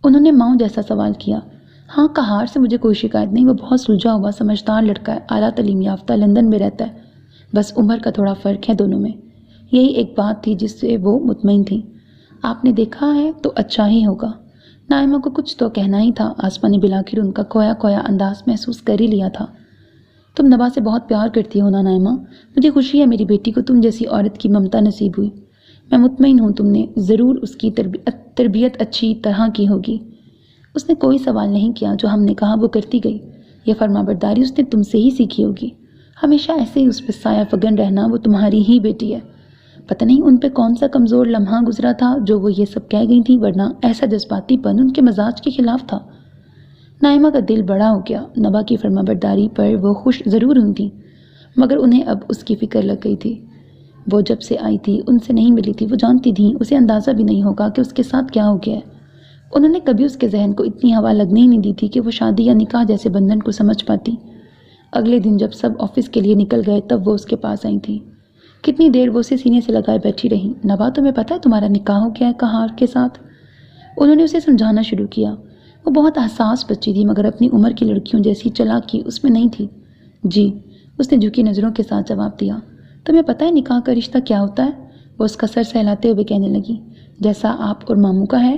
انہوں نے ماؤں جیسا سوال کیا۔ ہاں، کہار سے مجھے کوئی شکایت نہیں، وہ بہت سلجھا ہوا سمجھدار لڑکا ہے، اعلیٰ تعلیم یافتہ، لندن میں رہتا ہے، بس عمر کا تھوڑا فرق ہے دونوں میں، یہی ایک بات تھی جس سے وہ مطمئن تھی۔ آپ نے دیکھا ہے تو اچھا ہی ہوگا۔ نائمہ کو کچھ تو کہنا ہی تھا۔ آسماء نے بلاخر ان کا کھویا کھویا انداز محسوس کر ہی لیا تھا۔ تم نبا سے بہت پیار کرتی ہو نا نائمہ؟ مجھے خوشی ہے میری بیٹی کو تم جیسی عورت کی ممتا نصیب ہوئی۔ میں مطمئن ہوں تم نے ضرور اس کی تربیت اچھی طرح کی ہوگی۔ اس نے کوئی سوال نہیں کیا، جو ہم نے کہا وہ کرتی گئی۔ یہ فرما برداری اس نے تم سے ہی سیکھی ہوگی، ہمیشہ ایسے ہی اس پہ سایہ فگن رہنا، وہ تمہاری ہی بیٹی ہے۔ پتہ نہیں ان پہ کون سا کمزور لمحہ گزرا تھا جو وہ یہ سب کہہ گئی تھی، ورنہ ایسا جذباتی پن ان کے مزاج کے خلاف تھا۔ نائمہ کا دل بڑا ہو گیا۔ نبا کی فرما برداری پر وہ خوش ضرور ہوئی تھی، مگر انہیں اب اس کی فکر لگ گئی تھی۔ وہ جب سے آئی تھی ان سے نہیں ملی تھی، وہ جانتی تھیں اسے اندازہ بھی نہیں ہوگا کہ اس کے ساتھ کیا ہو گیا ہے۔ انہوں نے کبھی اس کے ذہن کو اتنی ہوا لگنے ہی نہیں دی تھی کہ وہ شادی یا نکاح جیسے بندھن کو سمجھ پاتی۔ اگلے دن جب سب آفس کے لیے نکل گئے تب وہ اس کے پاس آئی تھی۔ کتنی دیر وہ اسے سینے سے لگائے بیٹھی رہی۔ نبا تمہیں پتہ ہے تمہارا نکاح ہو گیا ہے کہار کے ساتھ؟ انہوں نے اسے سمجھانا شروع کیا۔ وہ بہت حساس بچی تھی، مگر اپنی عمر کی لڑکیوں جیسی چالاکی اس میں نہیں تھی۔ جی، اس نے جھکی نظروں کے ساتھ جواب دیا۔ تمہیں پتہ ہے نکاح کا رشتہ کیا ہوتا ہے؟ وہ اس کا سر سہلاتے ہوئے کہنے لگی۔ جیسا آپ اور ماموں کا ہے،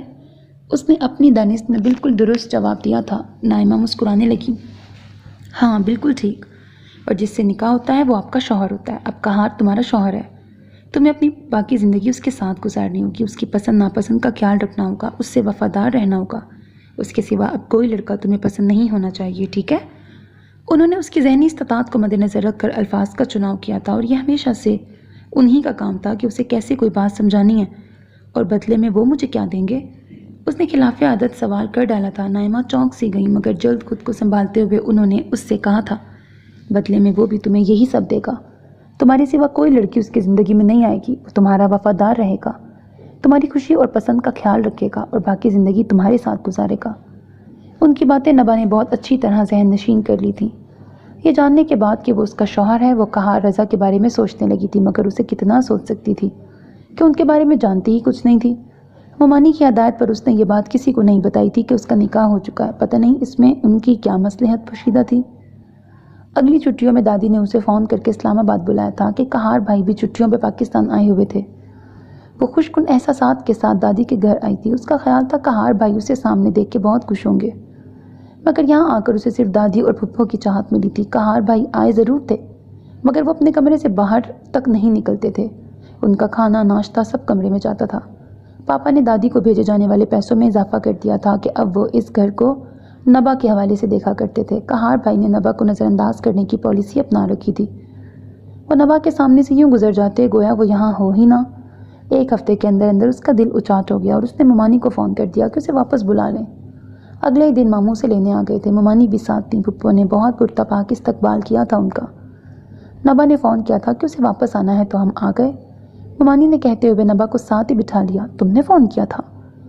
اس نے اپنی دانست میں بالکل درست جواب دیا تھا۔ نائمہ مسکرانے لگی۔ ہاں، بالکل ٹھیک، اور جس سے نکاح ہوتا ہے وہ آپ کا شوہر ہوتا ہے۔ اب کہار تمہارا شوہر ہے، تمہیں اپنی باقی زندگی اس کے ساتھ گزارنی ہوگی، اس کی پسند ناپسند کا خیال رکھنا ہوگا، اس سے وفادار رہنا ہوگا۔ اس کے سوا اب کوئی لڑکا تمہیں پسند نہیں ہونا چاہیے، ٹھیک ہے؟ انہوں نے اس کی ذہنی استطاعت کو مد نظر رکھ کر الفاظ کا چناؤ کیا تھا، اور یہ ہمیشہ سے انہی کا کام تھا کہ اسے کیسے کوئی بات سمجھانی ہے، اور بدلے میں وہ مجھے کیا دیں گے؟ اس نے خلاف عادت سوال کر ڈالا تھا۔ نائمہ چونک سی گئی، مگر جلد خود کو سنبھالتے ہوئے انہوں نے اس سے کہا تھا، بدلے میں وہ بھی تمہیں یہی سب دے گا۔ تمہارے سوا کوئی لڑکی اس کی زندگی میں نہیں آئے گی، وہ تمہارا وفادار رہے گا، تمہاری خوشی اور پسند کا خیال رکھے گا، اور باقی زندگی تمہارے ساتھ گزارے گا۔ ان کی باتیں نبا نے بہت اچھی طرح ذہن نشین کر لی تھیں۔ یہ جاننے کے بعد کہ وہ اس کا شوہر ہے، وہ کہار رضا کے بارے میں سوچنے لگی تھی، مگر اسے کتنا سوچ سکتی تھی کہ ان کے بارے میں جانتی ہی کچھ نہیں تھی۔ ممانی کی ہدایت پر اس نے یہ بات کسی کو نہیں بتائی تھی کہ اس کا نکاح ہو چکا ہے۔ پتہ نہیں اس میں ان کی کیا مصلحت پوشیدہ تھی۔ اگلی چھٹیوں میں دادی نے اسے فون کر کے اسلام آباد بلایا تھا کہ کہار بھائی بھی چھٹیوں پہ پاکستان آئے ہوئے تھے۔ وہ خوش کن احساسات کے ساتھ دادی کے گھر آئی تھی۔ اس کا خیال تھا کہار بھائی اسے سامنے دیکھ کے بہت خوش ہوں گے، مگر یہاں آ کر اسے صرف دادی اور پھپھو کی چاہت ملی تھی۔ کہار بھائی آئے ضرور تھے، مگر وہ اپنے کمرے سے باہر تک نہیں نکلتے تھے۔ ان کا کھانا ناشتہ سب کمرے میں جاتا تھا۔ پاپا نے دادی کو بھیجے جانے والے پیسوں میں اضافہ کر دیا تھا کہ اب وہ اس گھر کو نبا کے حوالے سے دیکھا کرتے تھے۔ کہار بھائی نے نبا کو نظر انداز کرنے کی پالیسی اپنا رکھی تھی۔ وہ نبا کے سامنے سے یوں گزر جاتے گویا وہ یہاں ہو ہی نہ۔ ایک ہفتے کے اندر اندر اس کا دل اچاٹ ہو گیا اور اس نے ممانی کو فون کر دیا کہ اسے واپس بلا لیں۔ اگلے ہی دن ماموں سے لینے آ گئے تھے۔ ممانی بھی ساتھ تھیں۔ پھپھو نے بہت پرتپاک استقبال کیا تھا ان کا۔ نبا نے فون کیا تھا کہ اسے واپس آنا ہے تو ہم آ گئے۔ ممانی نے کہتے ہوئے نبا کو ساتھ ہی بٹھا لیا۔ تم نے فون کیا تھا؟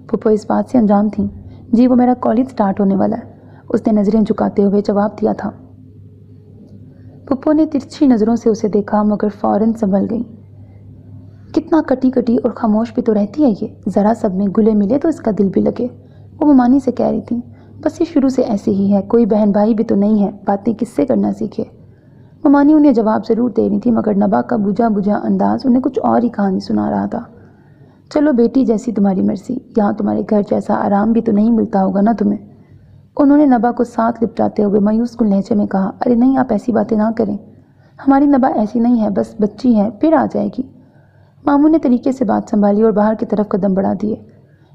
پھپھو اس بات سے انجان تھیں۔ جی وہ میرا کالج سٹارٹ ہونے والا ہے، اس نے نظریں جھکاتے ہوئے جواب دیا تھا۔ پھپھو نے ترچھی نظروں سے اسے دیکھا مگر فوراً سنبھل گئی۔ کتنا کٹی کٹی اور خاموش بھی تو رہتی ہے یہ، ذرا سب میں گلے ملے تو اس کا دل بھی لگے۔ وہ ممانی سے کہہ رہی تھی بس یہ شروع سے ایسی ہی ہے، کوئی بہن بھائی بھی تو نہیں ہے، باتیں کس سے کرنا سیکھے۔ ممانی انہیں جواب ضرور دے رہی تھی مگر نبا کا بجھا بجھا انداز انہیں کچھ اور ہی کہانی سنا رہا تھا۔ چلو بیٹی جیسی تمہاری مرضی، یہاں تمہارے گھر جیسا آرام بھی تو نہیں ملتا ہوگا نا تمہیں۔ انہوں نے نبا کو ساتھ لپٹاتے ہوئے مایوس کن لہجے میں کہا، ارے نہیں آپ ایسی باتیں نہ کریں، ہماری نبا ایسی نہیں ہے، بس بچی ہے، پھر آ جائے گی۔ ماموں نے طریقے سے بات سنبھالی اور باہر کی طرف قدم بڑھا دیے۔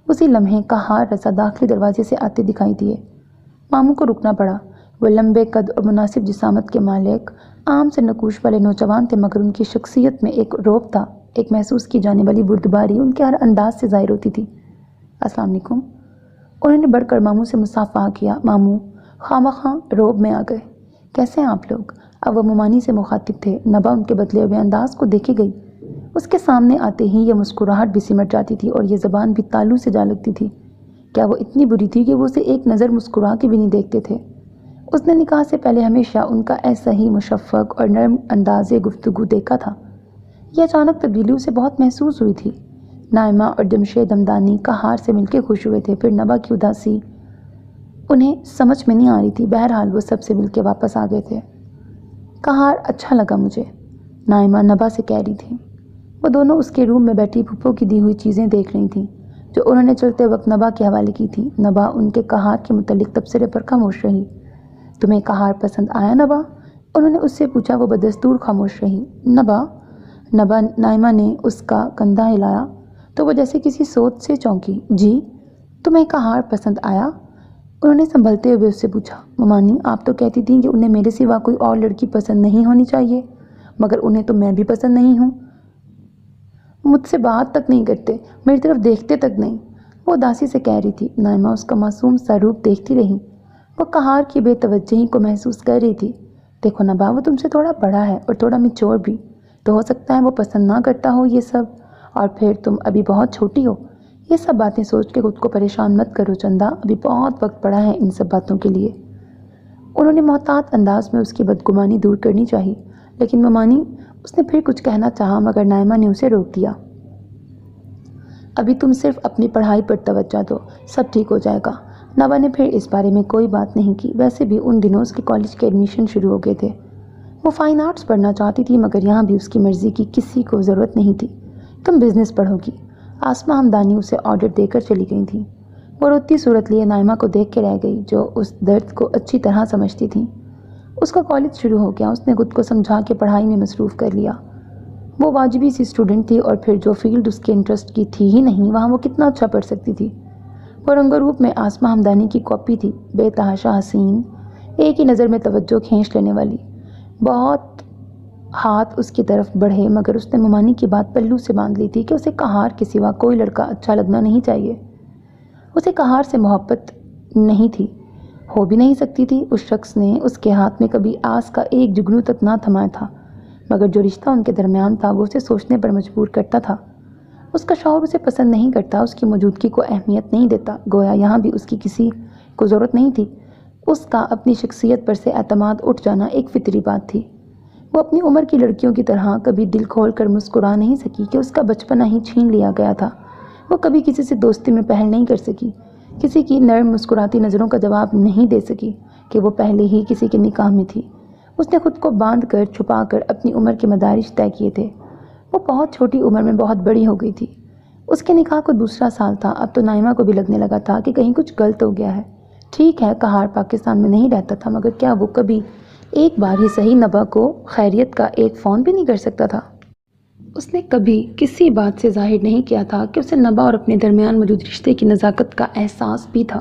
اسی لمحے کہار رضا داخلی دروازے سے آتے دکھائی دیے۔ ماموں کو رکنا پڑا۔ وہ لمبے قد اور مناسب جسامت کے مالک عام سے نقوش والے نوجوان تھے مگر ان کی شخصیت میں ایک رعب تھا، ایک محسوس کی جانے والی بردباری ان کے ہر انداز سے ظاہر ہوتی تھی۔ السلام علیکم۔ انہوں نے بڑھ کر ماموں سے مصافحہ کیا۔ ماموں خواہ رعب میں آ گئے۔ کیسے ہیں آپ لوگ؟ اب وہ ممانی سے مخاطب تھے۔ نبا ان کے بدلے ہوئے انداز کو دیکھے گئی۔ اس کے سامنے آتے ہی یہ مسکراہٹ بھی سمٹ جاتی تھی اور یہ زبان بھی تالو سے جا لگتی تھی۔ کیا وہ اتنی بری تھی کہ وہ اسے ایک نظر مسکرا کے بھی نہیں دیکھتے تھے؟ اس نے نکاح سے پہلے ہمیشہ ان کا ایسا ہی مشفق اور نرم انداز گفتگو دیکھا تھا۔ یہ اچانک تبدیلی اسے بہت محسوس ہوئی تھی۔ نائمہ اور جمشید ہمدانی کہار سے مل کے خوش ہوئے تھے، پھر نبا کی اداسی انہیں سمجھ میں نہیں آ رہی تھی۔ بہرحال وہ سب سے مل کے واپس آ گئے تھے۔ کہار اچھا لگا مجھے، نائمہ نبا سے کہہ رہی تھی۔ وہ دونوں اس کے روم میں بیٹھی پھپھو کی دی ہوئی چیزیں دیکھ رہی تھیں جو انہوں نے چلتے وقت نبا کے حوالے کی تھی۔ نبا ان کے کہار کے متعلق تبصرے پر خاموش رہی۔ تمہیں کہار پسند آیا نبا؟ انہوں نے اس سے پوچھا۔ وہ بدستور خاموش رہی۔ نبا نائمہ نے اس کا کندھا ہلایا تو وہ جیسے کسی سوچ سے چونکی۔ جی تمہیں کہار پسند آیا؟ انہوں نے سنبھلتے ہوئے اس سے پوچھا۔ ممانی آپ تو کہتی تھیں کہ انہیں میرے سوا کوئی اور لڑکی پسند نہیں ہونی چاہیے، مگر انہیں تو میں بھی پسند نہیں ہوں۔ مجھ سے بات تک نہیں کرتے، میری طرف دیکھتے تک نہیں، وہ اداسی سے کہہ رہی تھی۔ نائمہ اس کا معصوم سا روپ دیکھتی رہی۔ وہ کہار کی بے توجہی کو محسوس کر رہی تھی۔ دیکھو نبا وہ تم سے تھوڑا بڑا ہے اور تھوڑا میچور بھی، تو ہو سکتا ہے وہ پسند نہ کرتا ہو یہ سب، اور پھر تم ابھی بہت چھوٹی ہو۔ یہ سب باتیں سوچ کے خود کو پریشان مت کرو چندہ، ابھی بہت وقت پڑا ہے ان سب باتوں کے لیے۔ انہوں نے محتاط انداز میں اس کی بدگمانی دور کرنی چاہی، لیکن ممانی اس نے پھر کچھ کہنا چاہا مگر نائمہ نے اسے روک دیا۔ ابھی تم صرف اپنی پڑھائی پر توجہ دو، سب ٹھیک ہو جائے گا۔ نبا نے پھر اس بارے میں کوئی بات نہیں کی۔ ویسے بھی ان دنوں اس کے کالج کے ایڈمیشن شروع ہو گئے تھے۔ وہ فائن آرٹس پڑھنا چاہتی تھی مگر یہاں بھی اس کی مرضی کی کسی کو ضرورت نہیں تھی۔ تم بزنس پڑھو گی، آسمہ ہمدانی اسے آرڈر دے کر چلی گئی تھیں۔ وہ روتی صورت لیے نائمہ کو دیکھ کے رہ گئی جو اس درد کو اچھی طرح سمجھتی تھی۔ اس کا کالج شروع ہو گیا، اس نے خود کو سمجھا کے پڑھائی میں مصروف کر لیا۔ وہ واجبی سی اسٹوڈنٹ تھی اور پھر جو فیلڈ اس کے انٹرسٹ کی تھی ہی نہیں وہاں وہ کتنا اچھا پڑھ سکتی تھی۔ وہ رنگ و روپ میں آسمہ ہمدانی کی کاپی تھی، بے تحاشا حسین، ایک ہی نظر میں توجہ کھینچ لینے والی۔ بہت ہاتھ اس کی طرف بڑھے مگر اس نے ممانی کی بات پلو سے باندھ لی تھی کہ اسے کہار کے سوا کوئی لڑکا اچھا لگنا نہیں چاہیے۔ اسے کہار سے محبت نہیں تھی، ہو بھی نہیں سکتی تھی۔ اس شخص نے اس کے ہاتھ میں کبھی آس کا ایک جگنو تک نہ تھمایا تھا مگر جو رشتہ ان کے درمیان تھا وہ اسے سوچنے پر مجبور کرتا تھا۔ اس کا شوہر اسے پسند نہیں کرتا، اس کی موجودگی کو اہمیت نہیں دیتا، گویا یہاں بھی اس کی کسی کو ضرورت نہیں تھی۔ اس کا اپنی شخصیت پر سے اعتماد اٹھ جانا ایک فطری بات تھی۔ وہ اپنی عمر کی لڑکیوں کی طرح کبھی دل کھول کر مسکرا نہیں سکی کہ اس کا بچپنا ہی چھین لیا گیا تھا۔ وہ کبھی کسی سے دوستی میں پہل نہیں کر سکی، کسی کی نرم مسکراتی نظروں کا جواب نہیں دے سکی کہ وہ پہلے ہی کسی کے نکاح میں تھی۔ اس نے خود کو باندھ کر چھپا کر اپنی عمر کے مدارج طے کیے تھے۔ وہ بہت چھوٹی عمر میں بہت بڑی ہو گئی تھی۔ اس کے نکاح کو دوسرا سال تھا۔ اب تو نائمہ کو بھی لگنے لگا تھا کہ کہیں کچھ غلط ہو گیا ہے۔ ٹھیک ہے کہار پاکستان میں نہیں رہتا تھا مگر کیا وہ کبھی ایک بار ہی صحیح نبا کو خیریت کا ایک فون بھی نہیں کر سکتا تھا۔ اس نے کبھی کسی بات سے ظاہر نہیں کیا تھا کہ اسے نبا اور اپنے درمیان موجود رشتے کی نزاکت کا احساس بھی تھا۔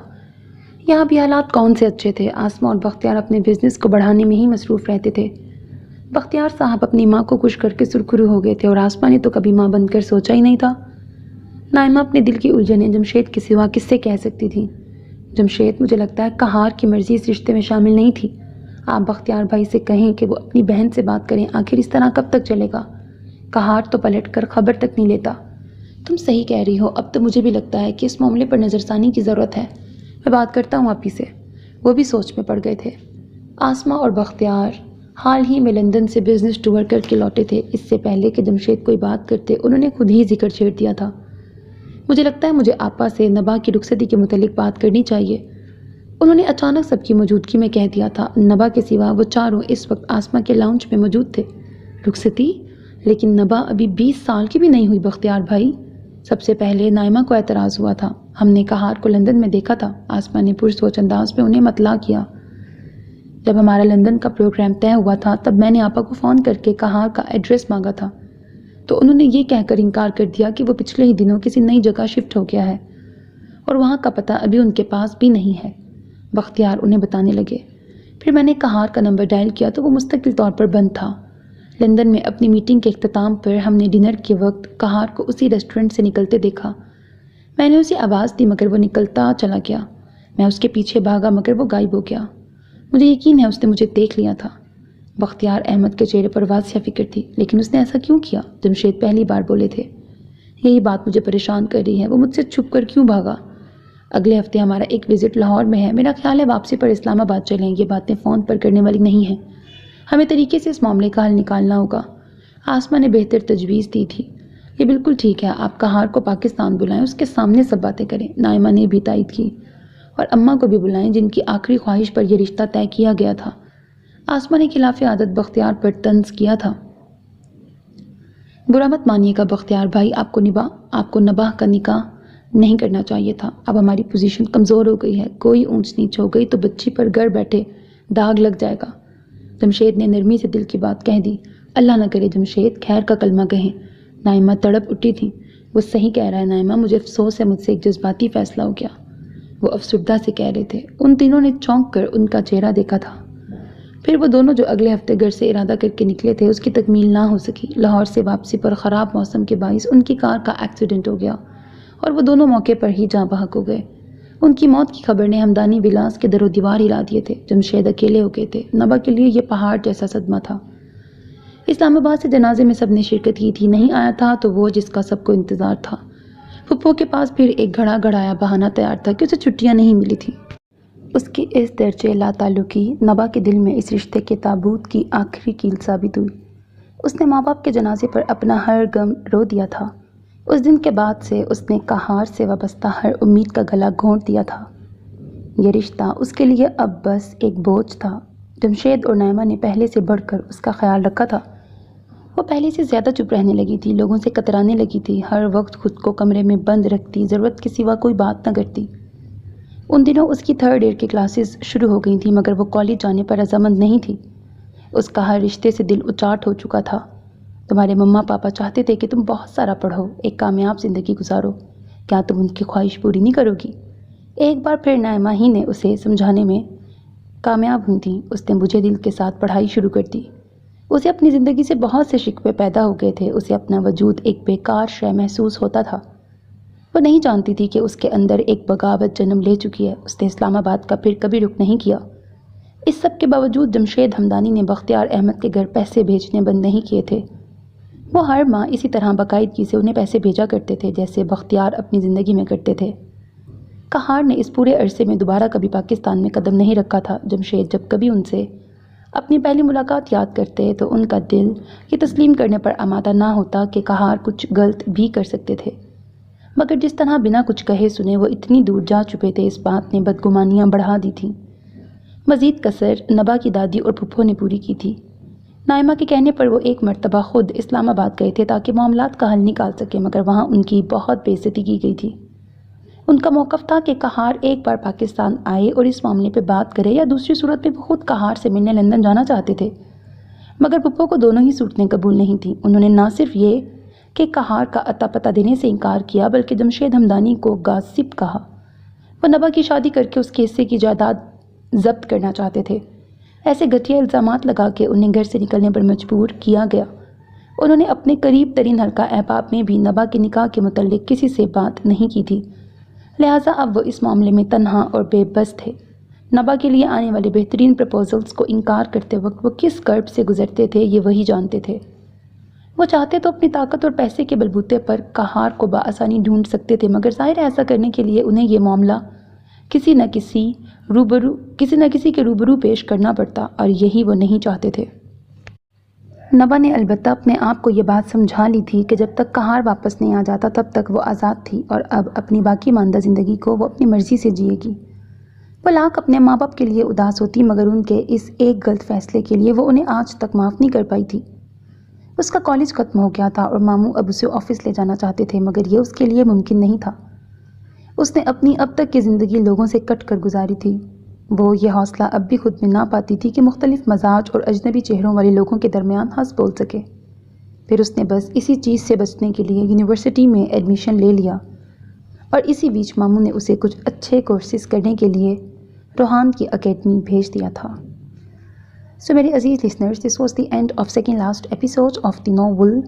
یہاں بھی حالات کون سے اچھے تھے، آسمہ اور بختیار اپنے بزنس کو بڑھانے میں ہی مصروف رہتے تھے۔ بختیار صاحب اپنی ماں کو خوش کر کے سرخرو ہو گئے تھے اور آسمہ نے تو کبھی ماں بن کر سوچا ہی نہیں تھا۔ نائمہ اپنے دل کی الجھنیں جمشید کے سوا کس سے کہہ سکتی تھی؟ جمشید، مجھے لگتا ہے کہار کی مرضی اس رشتے میں شامل نہیں تھی۔ آپ بختیار بھائی سے کہیں کہ وہ اپنی بہن سے بات کریں، آخر اس طرح کب تک چلے گا؟ کہار تو پلٹ کر خبر تک نہیں لیتا۔ تم صحیح کہہ رہی ہو، اب تو مجھے بھی لگتا ہے کہ اس معاملے پر نظر ثانی کی ضرورت ہے۔ میں بات کرتا ہوں آپی سے۔ وہ بھی سوچ میں پڑ گئے تھے۔ آسمہ اور بختیار حال ہی میں لندن سے بزنس ٹور کر کے لوٹے تھے۔ اس سے پہلے کہ جمشید کوئی بات کرتے انہوں نے خود ہی ذکر چھیڑ دیا تھا۔ مجھے لگتا ہے مجھے آپا سے نبا کی رخصتی کے متعلق بات کرنی چاہیے۔ انہوں نے اچانک سب کی موجودگی میں کہہ دیا تھا۔ نبا کے سوا وہ چاروں اس وقت آسمہ کے لاؤنج میں موجود تھے۔ رخصتی؟ لیکن نبا ابھی 20 سال کی بھی نہیں ہوئی بختیار بھائی۔ سب سے پہلے نائمہ کو اعتراض ہوا تھا۔ ہم نے کہار کو لندن میں دیکھا تھا، آسمہ نے پرسوچ انداز میں انہیں مطلع کیا۔ جب ہمارا لندن کا پروگرام طے ہوا تھا تب میں نے آپا کو فون کر کے کہار کا ایڈریس مانگا تھا، تو انہوں نے یہ کہہ کر انکار کر دیا کہ وہ پچھلے ہی دنوں کسی نئی جگہ شفٹ ہو گیا ہے اور وہاں کا پتہ ابھی ان کے پاس بھی نہیں ہے۔ بختیار انہیں بتانے لگے۔ پھر میں نے کہار کا نمبر ڈائل کیا تو وہ مستقل طور پر بند تھا۔ لندن میں اپنی میٹنگ کے اختتام پر ہم نے ڈنر کے وقت کہار کو اسی ریسٹورنٹ سے نکلتے دیکھا۔ میں نے اسے آواز دی مگر وہ نکلتا چلا گیا۔ میں اس کے پیچھے بھاگا مگر وہ غائب ہو گیا۔ مجھے یقین ہے اس نے مجھے دیکھ لیا تھا۔ بختیار احمد کے چہرے پر واضح فکر تھی۔ لیکن اس نے ایسا کیوں کیا؟ جمشید پہلی بار بولے تھے۔ یہی بات مجھے پریشان کر رہی ہے، وہ مجھ سے چھپ کر کیوں بھاگا؟ اگلے ہفتے ہمارا ایک وزٹ لاہور میں ہے، میرا خیال ہے واپسی پر اسلام آباد چلیں۔ یہ باتیں فون پر کرنے والی نہیں ہیں، ہمیں طریقے سے اس معاملے کا حل نکالنا ہوگا۔ آسمہ نے بہتر تجویز دی تھی۔ یہ بالکل ٹھیک ہے، آپ کہار کو پاکستان بلائیں، اس کے سامنے سب باتیں کریں۔ نائمہ نے بھی تائید کی۔ اور اماں کو بھی بلائیں جن کی آخری خواہش پر یہ رشتہ طے کیا گیا تھا۔ آسمہ نے خلاف عادت بختیار پر طنز کیا تھا۔ برا مت مانیے گا بختیار بھائی، آپ کو نبا کا نکاح نہیں کرنا چاہیے تھا۔ اب ہماری پوزیشن کمزور ہو گئی ہے، کوئی اونچ نیچ ہو گئی تو بچی پر گھر بیٹھے داغ لگ جائے گا۔ جمشید نے نرمی سے دل کی بات کہہ دی۔ اللہ نہ کرے جمشید، خیر کا کلمہ کہیں۔ نائمہ تڑپ اٹھی تھی۔ وہ صحیح کہہ رہا ہے نائمہ، مجھے افسوس ہے مجھ سے ایک جذباتی فیصلہ ہو گیا۔ وہ افسردہ سے کہہ رہے تھے۔ ان تینوں نے چونک کر ان کا چہرہ دیکھا تھا۔ پھر وہ دونوں جو اگلے ہفتے گھر سے ارادہ کر کے نکلے تھے اس کی تکمیل نہ ہو سکی۔ لاہور سے واپسی پر خراب موسم کے باعث ان کی کار کا ایکسیڈنٹ ہو گیا اور وہ دونوں موقع پر ہی جاں بحق ہو گئے۔ ان کی موت کی خبر نے ہمدانی ولاس کے در و دیوار ہلا دیے تھے۔ جمشید اکیلے ہو گئے تھے۔ نبا کے لیے یہ پہاڑ جیسا صدمہ تھا۔ اسلام آباد سے جنازے میں سب نے شرکت کی تھی، نہیں آیا تھا تو وہ جس کا سب کو انتظار تھا۔ پھپھو کے پاس پھر ایک گھڑا گھڑایا بہانہ تیار تھا کہ اسے چھٹیاں نہیں ملی تھیں۔ اس کی اس درجے لا تعلقی نبا کے دل میں اس رشتے کے تابوت کی آخری کیل ثابت ہوئی۔ اس نے ماں باپ کے جنازے پر اپنا ہر غم رو دیا تھا۔ اس دن کے بعد سے اس نے کہار سے وابستہ ہر امید کا گلا گھونٹ دیا تھا۔ یہ رشتہ اس کے لیے اب بس ایک بوجھ تھا۔ جمشید اور نائمہ نے پہلے سے بڑھ کر اس کا خیال رکھا تھا۔ وہ پہلے سے زیادہ چپ رہنے لگی تھی، لوگوں سے کترانے لگی تھی، ہر وقت خود کو کمرے میں بند رکھتی، ضرورت کے سوا کوئی بات نہ کرتی۔ ان دنوں اس کی 3rd ایئر کی کلاسز شروع ہو گئی تھیں مگر وہ کالج جانے پر رضامند نہیں تھی۔ اس کا ہر رشتے سے دل اچاٹ ہو چکا تھا۔ تمہارے مما پاپا چاہتے تھے کہ تم بہت سارا پڑھو، ایک کامیاب زندگی گزارو، کیا تم ان کی خواہش پوری نہیں کرو گی؟ ایک بار پھر نائمہ ہی نے اسے سمجھانے میں کامیاب ہوئی تھیں۔ اس نے بجھے دل کے ساتھ پڑھائی شروع کر دی۔ اسے اپنی زندگی سے بہت سے شکوے پیدا ہو گئے تھے، اسے اپنا وجود ایک بیکار شے محسوس ہوتا تھا۔ وہ نہیں جانتی تھی کہ اس کے اندر ایک بغاوت جنم لے چکی ہے۔ اس نے اسلام آباد کا پھر کبھی رخ نہیں کیا۔ اس سب کے باوجود جمشید ہمدانی نے بختیار احمد کے گھر پیسے بھیجنے بند نہیں کیے تھے۔ وہ ہر ماہ اسی طرح باقاعدگی سے انہیں پیسے بھیجا کرتے تھے جیسے بختیار اپنی زندگی میں کرتے تھے۔ کہار نے اس پورے عرصے میں دوبارہ کبھی پاکستان میں قدم نہیں رکھا تھا۔ جمشید جب کبھی ان سے اپنی پہلی ملاقات یاد کرتے تو ان کا دل یہ تسلیم کرنے پر آمادہ نہ ہوتا کہ کہار کچھ غلط بھی کر سکتے تھے، مگر جس طرح بنا کچھ کہے سنے وہ اتنی دور جا چکے تھے، اس بات نے بدگمانیاں بڑھا دی تھیں۔ مزید کسر نبا کی دادی اور پھپھو نے پوری کی تھی۔ نائمہ کے کہنے پر وہ ایک مرتبہ خود اسلام آباد گئے تھے تاکہ معاملات کا حل نکال سکے، مگر وہاں ان کی بہت بے عزتی کی گئی تھی۔ ان کا موقف تھا کہ قہار ایک بار پاکستان آئے اور اس معاملے پہ بات کرے، یا دوسری صورت میں وہ خود قہار سے ملنے لندن جانا چاہتے تھے۔ مگر پپو کو دونوں ہی صورتیں قبول نہیں تھیں۔ انہوں نے نہ صرف یہ کہ قہار کا اتا پتہ دینے سے انکار کیا، بلکہ جمشید ہمدانی کو غاصب کہا۔ وہ نبا کی شادی کر کے اس کے حصے کی جائیداد ضبط کرنا چاہتے تھے۔ ایسے گھٹیا الزامات لگا کے انہیں گھر سے نکلنے پر مجبور کیا گیا۔ انہوں نے اپنے قریب ترین حلقہ احباب میں بھی نبا کے نکاح کے متعلق کسی سے بات نہیں کی تھی، لہٰذا اب وہ اس معاملے میں تنہا اور بے بس تھے۔ نبا کے لیے آنے والے بہترین پرپوزلز کو انکار کرتے وقت وہ کس کرب سے گزرتے تھے یہ وہی جانتے تھے۔ وہ چاہتے تو اپنی طاقت اور پیسے کے بلبوتے پر قہار کو بآسانی ڈھونڈ سکتے تھے، مگر ظاہر ہے ایسا کرنے کے لیے انہیں یہ معاملہ کسی نہ کسی کے روبرو پیش کرنا پڑتا، اور یہی وہ نہیں چاہتے تھے۔ نبا نے البتہ اپنے آپ کو یہ بات سمجھا لی تھی کہ جب تک قہار واپس نہیں آ جاتا تب تک وہ آزاد تھی، اور اب اپنی باقی ماندہ زندگی کو وہ اپنی مرضی سے جیے گی۔ وہ لاکھ اپنے ماں باپ کے لیے اداس ہوتی، مگر ان کے اس ایک غلط فیصلے کے لیے وہ انہیں آج تک معاف نہیں کر پائی تھی۔ اس کا کالج ختم ہو گیا تھا اور ماموں اب اسے آفس لے جانا چاہتے تھے، مگر یہ اس کے لیے ممکن نہیں تھا۔ اس نے اپنی اب تک کی زندگی لوگوں سے کٹ کر گزاری تھی۔ وہ یہ حوصلہ اب بھی خود میں نہ پاتی تھی کہ مختلف مزاج اور اجنبی چہروں والے لوگوں کے درمیان ہنس بول سکے۔ پھر اس نے بس اسی چیز سے بچنے کے لیے یونیورسٹی میں ایڈمیشن لے لیا، اور اسی بیچ ماموں نے اسے کچھ اچھے کورسز کرنے کے لیے روحان کی اکیڈمی بھیج دیا تھا۔ سو میرے عزیز listeners, this was the end of second last episode of the novel.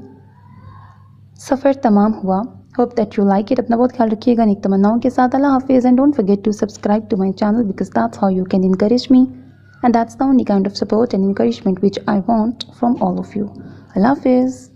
سفر تمام ہوا۔ Hope that you like it. اپنا بہت خیال رکھیے گا، نیک تمناؤں کے ساتھ۔ اللہ حافظ، and don't forget to subscribe to my channel because that's how you can encourage me, and that's the only kind of support and encouragement which I want from all of you. اللہ حافظ۔